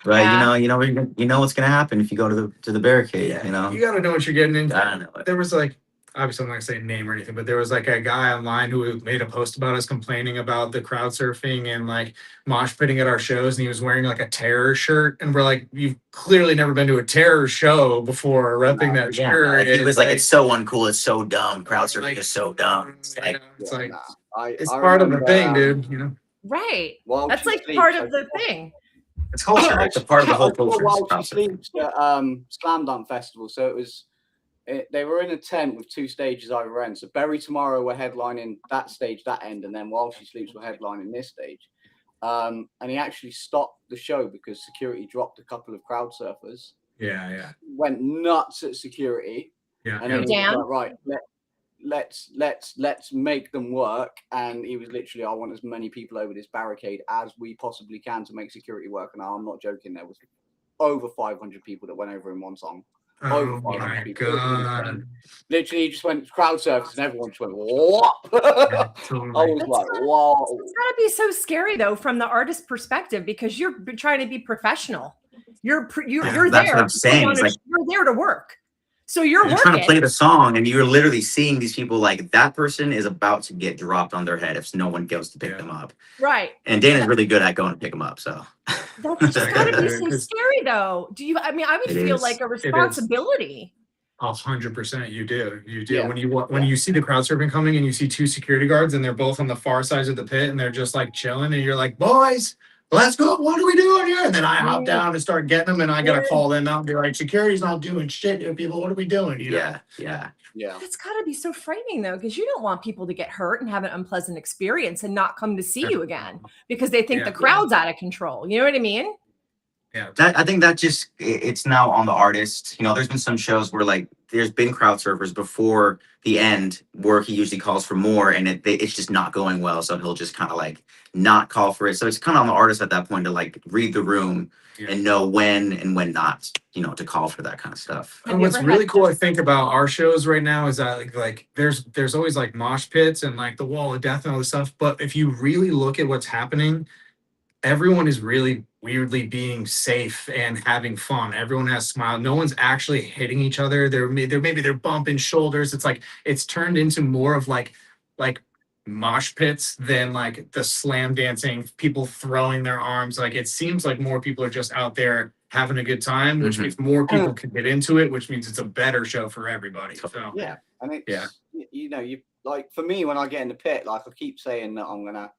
Right, you know what's gonna happen if you go to the barricade. You know, you got to know what you're getting into. I know it. There was like, obviously I'm not gonna say name or anything, but there was like a guy online who made a post about us complaining about the crowd surfing and like mosh pitting at our shows, and he was wearing like a terror shirt, and we're like, you've clearly never been to a terror show before, repping that shirt. He was like, it's so uncool, it's so dumb. Crowd surfing is so dumb. It's like it's part of the thing, dude. You know, Right. While That's she like sleeps, part of the thing. It's culture. It's a part of the whole culture. While She Sleeps at Slam Dunk Festival, so it was. They were in a tent with 2 stages either end. So Bury Tomorrow were headlining that stage, that end, and then While She Sleeps were headlining this stage. And he actually stopped the show because security dropped a couple of crowd surfers. Went nuts at security. And then he was like, right, let's make them work. And he was literally, I want as many people over this barricade as we possibly can to make security work. And I'm not joking, there was over 500 people that went over in one song. oh my god! Literally, just went crowd surfers, and everyone just went, "What?" I was like, "Wow!" It's gotta be so scary though, from the artist perspective, because you're trying to be professional. You're there. That's what I'm saying. It's like, you're there to work, so you're working. Trying to play the song, and you're literally seeing these people like that person is about to get dropped on their head if no one goes to pick them up. Right. And Dana's really good at going to pick them up, so. That's just gotta be so scary though. I mean, I would feel like a responsibility. 100%, you do. Yeah. When you see the crowd surfing coming and you see 2 security guards and they're both on the far sides of the pit and they're just like chilling, and you're like, boys, let's go. What are we doing here? And then I hop down and start getting them, and I gotta call them out and be like, security's not doing shit here, people. What are we doing? You know? Yeah. That's gotta be so frightening though, because you don't want people to get hurt and have an unpleasant experience and not come to see you again because they think the crowd's out of control. You know what I mean? I think that just it's now on the artist. You know, there's been some shows where like there's been crowd surfers before the end where he usually calls for more, and it's just not going well, so he'll just kind of like not call for it. So it's kind of on the artist at that point to like read the room and know when and when not, you know, to call for that kind of stuff. And what's really cool, I think, about our shows right now is that like there's always like mosh pits and like the wall of death and all this stuff. But if you really look at what's happening, everyone is really weirdly being safe and having fun. Everyone has smile. No one's actually hitting each other. They're bumping shoulders. It's like it's turned into more of like mosh pits than like the slam dancing, people throwing their arms. Like it seems like more people are just out there having a good time, which means more people can get into it, which means it's a better show for everybody. So and it's you know, you like for me when I get in the pit, like I keep saying that I'm gonna,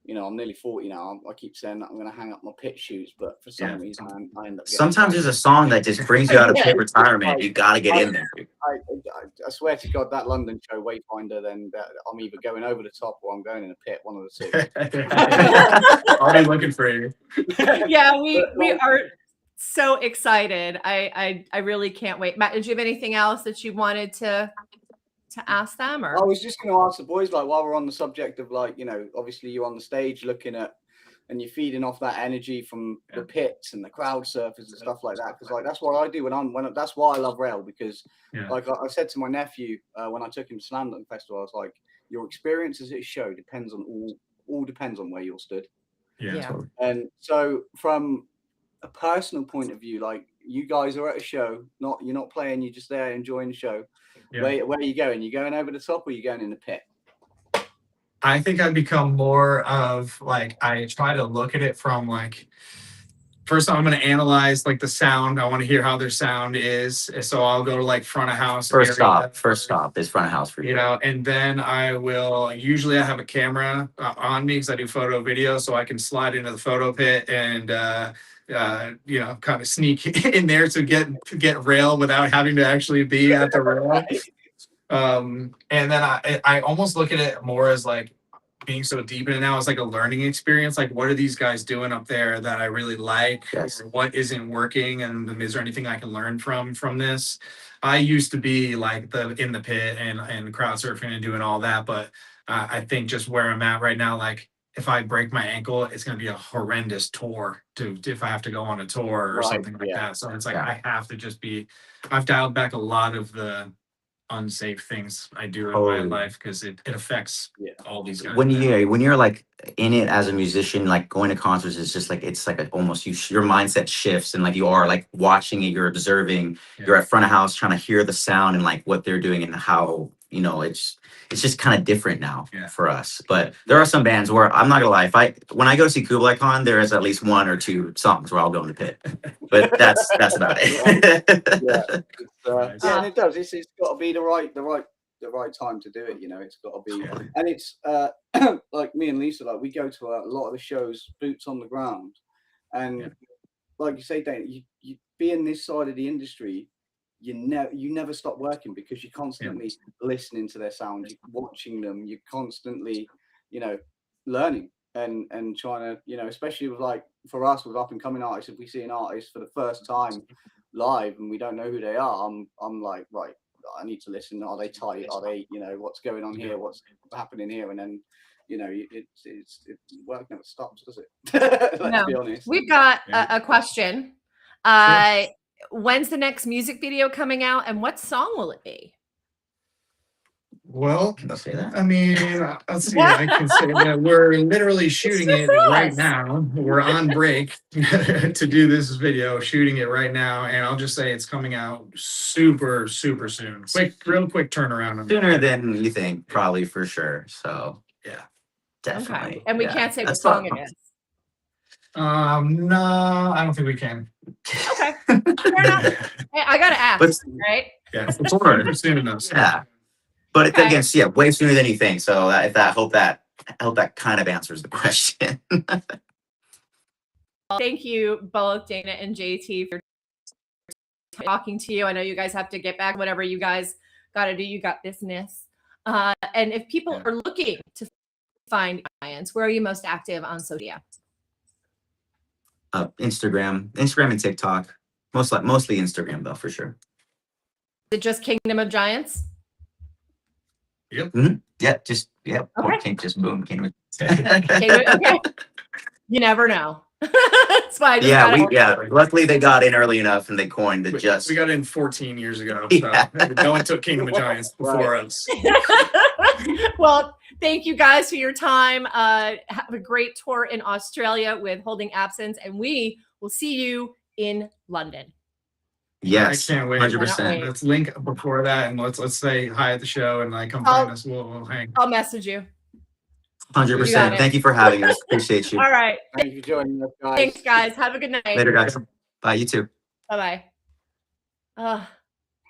you know, I'm nearly 40 now. I keep saying that I'm going to hang up my pit shoes, but for some reason I end up. Sometimes there's a song that just brings you out of pit retirement. You got to get in there. I swear to God, that London show, Wayfinder, then I'm either going over the top or I'm going in a pit. One of the 2. I'll be looking for you. Yeah, we are so excited. I really can't wait. Matt, did you have anything else that you wanted to ask them? Or I was just going to ask the boys, like, while we're on the subject of, like, you know, obviously you're on the stage looking at and you're feeding off that energy from the pits and the crowd surfers and stuff like that, because like that's what I do when that's why I love rail, because like I said to my nephew when I took him to Slam Dunk Festival, I was like, your experience as a show depends on all depends on where you're stood. Totally. And so from a personal point of view, like you guys are at a show, you're not playing, you're just there enjoying the show. Yeah. Where are you going? You going over the top, or you going in the pit? I think I've become more of like, I try to look at it from like, first I'm going to analyze like the sound. I want to hear how their sound is. So I'll go to like front of house. First area. stop is front of house for you. You know, and then I will, usually I have a camera on me because I do photo video, so I can slide into the photo pit and, you know, kind of sneak in there to get rail without having to actually be at the rail. And then I almost look at it more as like being so deep in it now. It's like a learning experience. Like, what are these guys doing up there that I really like? Yes. Or what isn't working? And is there anything I can learn from this? I used to be like in the pit and crowd surfing and doing all that, but I think just where I'm at right now, like if I break my ankle, it's going to be a horrendous tour if I have to go on a tour or something like that. So it's like I have to just I've dialed back a lot of the unsafe things I do in my life because it affects all these guys. When you're like in it as a musician, like going to concerts is just like it's like almost your mindset shifts and like you are like watching it, you're observing, you're at front of house trying to hear the sound and like what they're doing and how, you know, it's just kind of different now for us. But there are some bands where I'm not gonna lie, when I go see Kublai Khan, there is at least 1 or 2 songs where I'll go in the pit. But that's about it. Yeah, and it does. It's got to be the right time to do it. You know, it's got to be, and it's like me and Lisa, like we go to a lot of the shows, boots on the ground, and like you say, Dane, you being this side of the industry, you never stop working because you're constantly listening to their sound, you're watching them, you're constantly, you know, learning and trying to, you know, especially with like for us with up and coming artists, if we see an artist for the first time live and we don't know who they are, I'm like, right, I need to listen. Are they tight? Are they, you know, what's going on here? What's happening here? And then, you know, work never stops, does it? Let's be honest. We've got a question. When's the next music video coming out, and what song will it be? Well, I'll say that. I mean, let's see. I can say that we're literally shooting it right now. We're on break to do this video, shooting it right now, and I'll just say it's coming out super soon. Real quick turnaround. Sooner than you think, probably for sure. So yeah, definitely. Okay. And we can't say what song it is. No, I don't think we can. Okay, fair enough. Hey, I gotta ask, right? Yeah, it's super soon enough. Yeah. But again, way sooner than you think. So I hope that kind of answers the question. Thank you both, Dana and JT, for talking to you. I know you guys have to get back. Whatever you guys got to do, you got business. And if people are looking to find clients, where are you most active on social media? Instagram and TikTok. Mostly Instagram though, for sure. Is it just Kingdom of Giants? Yep. Mm-hmm. Yeah, just Okay. just boom. Kingdom. Okay. You never know. That's why I just luckily they got in early enough and they coined the just. We got in 14 years ago. So no one took Kingdom of Giants before us. Well, thank you guys for your time. Have a great tour in Australia with Holding Absence, and we will see you in London. Yes, I can't wait. 100%. Let's link before that, and let's say hi at the show and like come find us. We'll hang. I'll message you. 100%. Thank you for having us. Appreciate you. All right. Thank you for joining us, guys. Thanks, guys. Have a good night. Later, guys. Bye. You too. Bye-bye.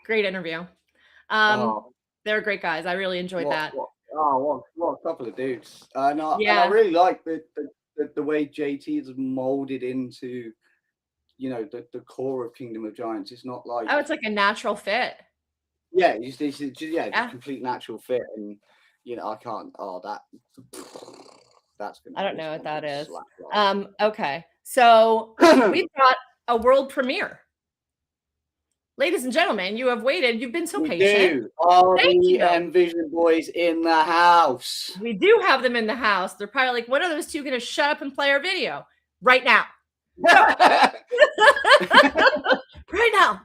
Great interview. They're great guys. I really enjoyed that. What a couple of dudes. And I really like the way JT is molded into, you know, the core of Kingdom of Giants. It's not like it's like a natural fit. Yeah, just complete natural fit, and you know, I can't. That's gonna. I don't know what that is. Okay, so we've got a world premiere. Ladies and gentlemen, you have waited. You've been so patient. RD and Vision Boys in the house. We do have them in the house. They're probably like, when are those two going to shut up and play our video? Right now. Right now.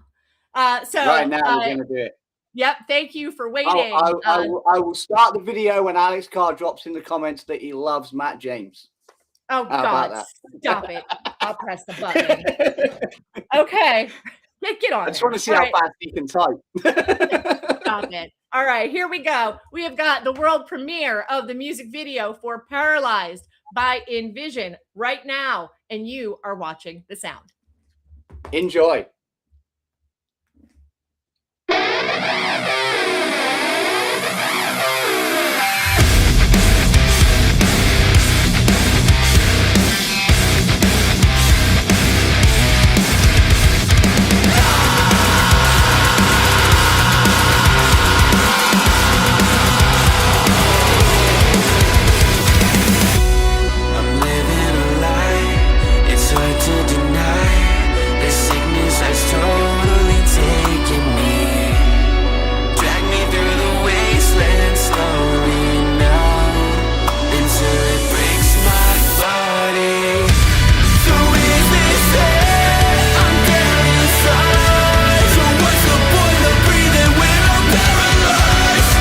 Right now, we're going to do it. Yep. Thank you for waiting. I will start the video when Alex Carr drops in the comments that he loves Matt James. Oh, God. Stop it. I'll press the button. Okay. Get on I just there. want to see All how right. fast he can type. Stop it. All right, here we go. We have got the world premiere of the music video for Paralyzed by Envision right now, and you are watching the sound. Enjoy. I'm living a lie. It's hard to deny. The sickness has totally taken me. Drag me through the wasteland slowly now, until it breaks my body. So is this it? I'm dead inside. So what's the point of breathing when I'm paralyzed?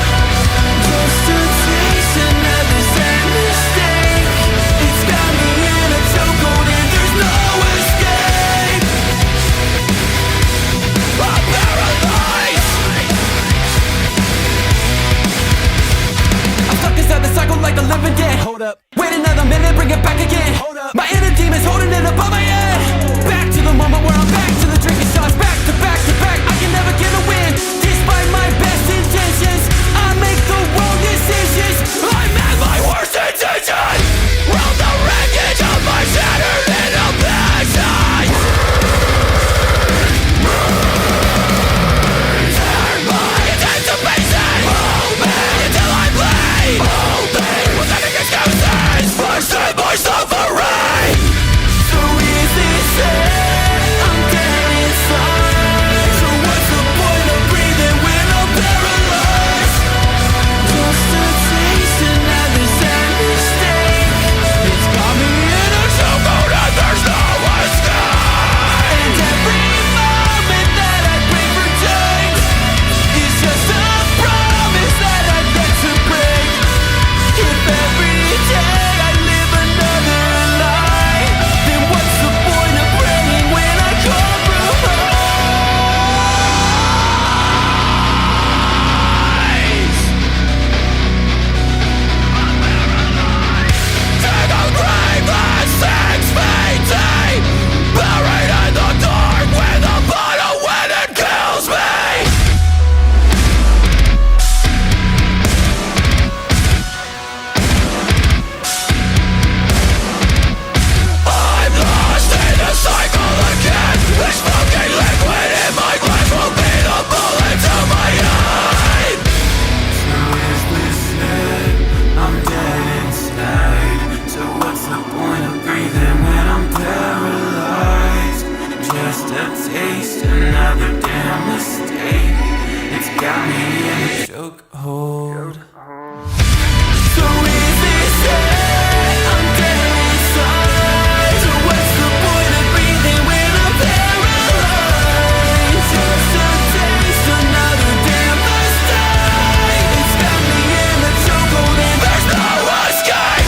Just a taste, another sad mistake. It's got me in a chokehold and there's no escape. I'm paralyzed. I'm stuck inside the cycle like the living dead. Hold up. Wait another minute, bring it back again. Hold up. My inner demon's holding it above my head. Back to the moment where I'm back to the drinking shots. Back to back to back. I can never get a win. Despite my best intentions, I make the wrong decisions. I'm at my worst intention. Roll the wreckage of my shattered little passion. Turn my anticipation. Hold me until I bleed. Hold me with any excuses. Push through my suffering. So is this it? I'm dead inside. So what's the point of breathing when I'm paralyzed? Just a taste, another sad mistake. It's got me in a chokehold and there's no escape. And every moment that I pray for change is just a promise that I've yet to break. If every day I live another lie, then what's the point of praying when I compromise? Take a grave that's 6 feet deep, buried in the dark with a bottle when it kills me. I'm lost in the cycle again. This fucking liquid in my glass will be the bullet to my head. So is this it? I'm dead inside. So what's the point of breathing when I'm paralyzed? Just a taste, another damn mistake. It's got me in a chokehold. So is this it? I'm dead inside. So what's the point of breathing when I'm paralyzed? Just a taste, another damn mistake. It's got me in a chokehold and there's no escape.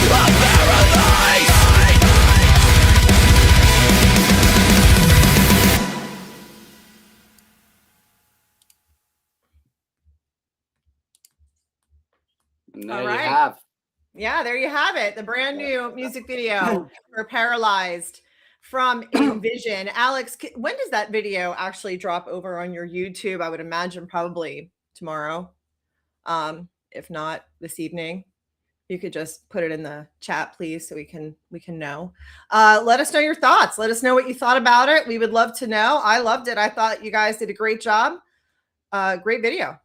I'm paralyzed. And there All you right. have. Yeah, there you have it. The brand new music video for Paralyzed from Envision. Alex, when does that video actually drop over on your YouTube? I would imagine probably tomorrow. If not this evening. You could just put it in the chat, please, so we can know. Let us know your thoughts. Let us know what you thought about it. We would love to know. I loved it. I thought you guys did a great job. Great video.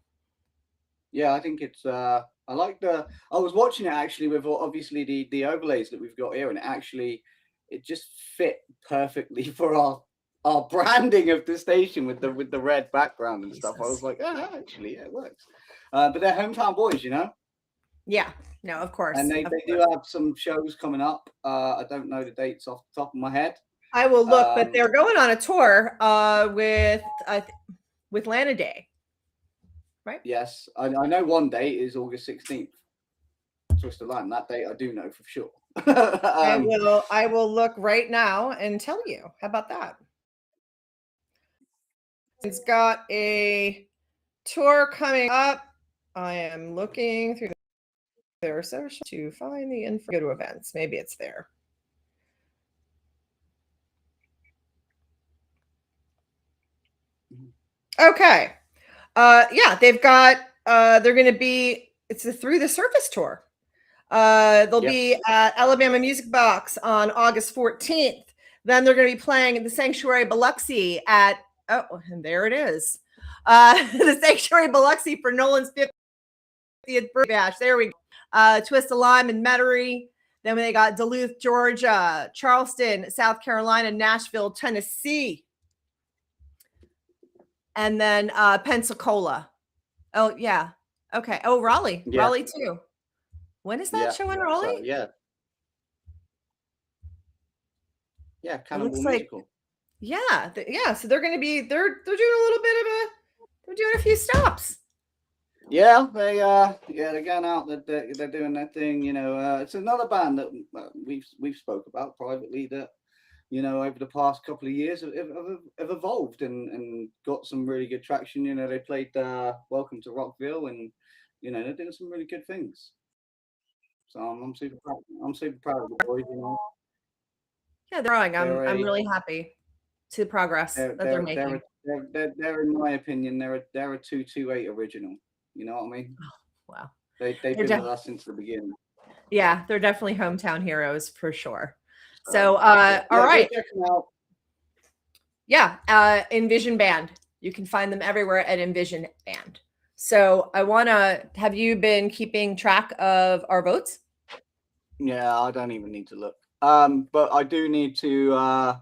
Yeah, I think it's I was watching it actually with obviously the overlays that we've got here, and it just fit perfectly for our branding of the station with the red background and stuff. I was like, oh, actually, yeah, it works. But they're hometown boys, you know. Yeah, no, of course. And they do have some shows coming up. I don't know the dates off the top of my head. I will look, but they're going on a tour with Lana Day, right? Yes, I know one date is August 16th. Twisted Line. That date I do know for sure. I will look right now and tell you. How about that? It's got a tour coming up. I am looking through their social to find the info. Go to events. Maybe it's there. Okay. Yeah, they've got they're gonna be it's a Through the Surface tour. They'll be at Alabama Music Box on August 14th. Then they're going to be playing at the Sanctuary Biloxi at, oh, and there it is. The Sanctuary Biloxi for Nolan's 50th birthday bash. There we go. Twist of Lime and Metairie. Then they got Duluth, Georgia, Charleston, South Carolina, Nashville, Tennessee. And then Pensacola. Oh, yeah. Okay. Oh, Raleigh. Yeah. Raleigh, too. When is that show in Raleigh? So, yeah. Yeah, Cannibal looks like- Musical. Yeah, yeah. So they're going to be they're doing a little bit of they're doing a few stops. Yeah, they're going out. They're doing their thing. You know, it's another band that we've spoke about privately that, you know, over the past couple of years have evolved and got some really good traction. You know, they played Welcome to Rockville, and you know they're doing some really good things. So I'm super proud. I'm super proud of the boys. You know. Yeah, they're growing. I'm really happy to the progress that they're making. They're in my opinion, they're a 228 original. You know what I mean? Oh, wow. They've been with us since the beginning. Yeah, they're definitely hometown heroes for sure. So, all right. Check them out. Yeah, Envision Band. You can find them everywhere at Envision Band. So I want to, have you been keeping track of our votes? Yeah, I don't even need to look. But I do need to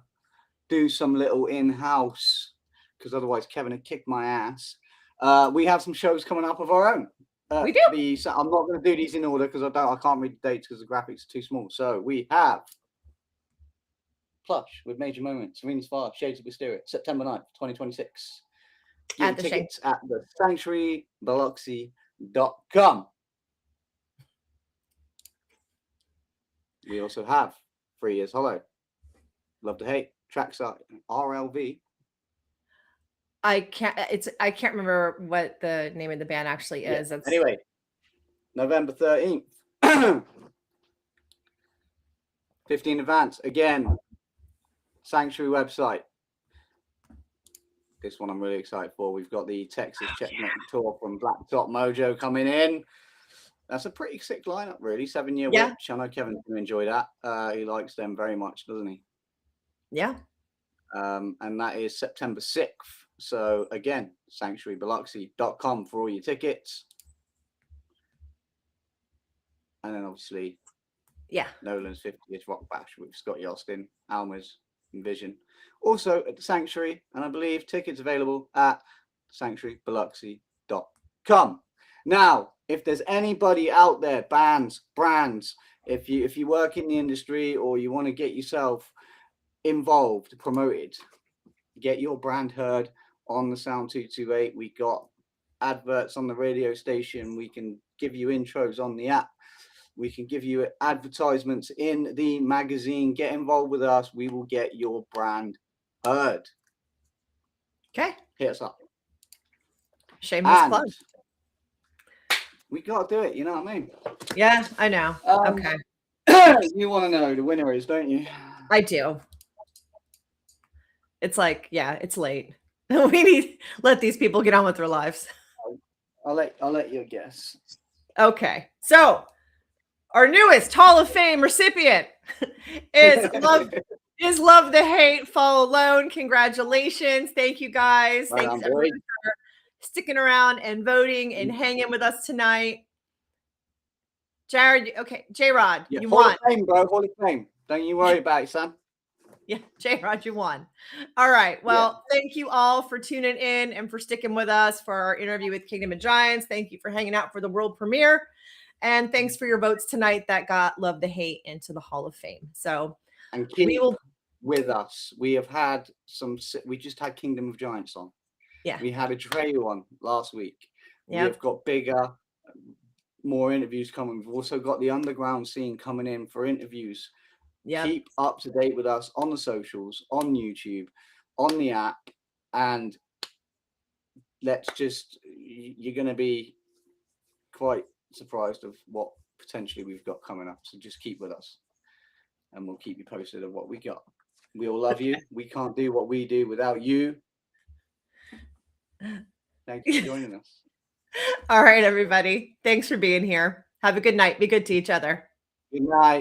do some little in-house, because otherwise Kevin had kicked my ass. We have some shows coming up of our own. We do. I'm not going to do these in order because I can't read the dates because the graphics are too small. So we have Plush with Major Moments, Serena's Fire, Shades of Wisteria, September 9th, 2026. Get your tickets at the sanctuarybiloxi.com. We also have 3 Years Hollow, Love to Hate, Trackside, RLV. I can't remember what the name of the band actually is. Yeah. Anyway, November 13th. 15 advance again. Sanctuary website. This one I'm really excited for. We've got the Texas Checkmate tour from Black Top Mojo coming in. That's a pretty sick lineup, really. 7-year Witch. I know Kevin's going to enjoy that. He likes them very much, doesn't he? Yeah. And that is September 6th. So again, sanctuarybiloxi.com for all your tickets. And then obviously, Nolan's 50th Rock Bash with Scotty Austin, Alma's Envision. Also at the Sanctuary, and I believe tickets available at sanctuarybiloxi.com. Now, if there's anybody out there, bands, brands, if you work in the industry or you want to get yourself involved, promoted, get your brand heard on the Sound 228. We got adverts on the radio station. We can give you intros on the app. We can give you advertisements in the magazine. Get involved with us. We will get your brand heard. Okay. Hit us up. Shameless plug. We got to do it. You know what I mean? Yeah, I know. Okay. You want to know the winner is, don't you? I do. It's like, yeah, it's late. We need to let these people get on with their lives. I'll let you guess. Okay. So our newest Hall of Fame recipient is Love the Hate, Fall Alone. Congratulations. Thank you guys. Thanks everyone for sticking around and voting and hanging with us tonight. Jared, okay, J-Rod, you won. Hall of Fame, bro. Hall of Fame. Don't you worry about it, son. Yeah, J-Rod, you won. All right. Well, thank you all for tuning in and for sticking with us for our interview with Kingdom of Giants. Thank you for hanging out for the world premiere. And thanks for your votes tonight that got Love the Hate into the Hall of Fame. So and we will with us. We have had we just had Kingdom of Giants on. Yeah. We had a Dre on last week. Yeah. We have got bigger, more interviews coming. We've also got the underground scene coming in for interviews. Yeah. Keep up to date with us on the socials, on YouTube, on the app, and you're going to be quite surprised of what potentially we've got coming up. So just keep with us and we'll keep you posted of what we got. We all love you. We can't do what we do without you. Thank you for joining us. All right, everybody. Thanks for being here. Have a good night. Be good to each other. Good night.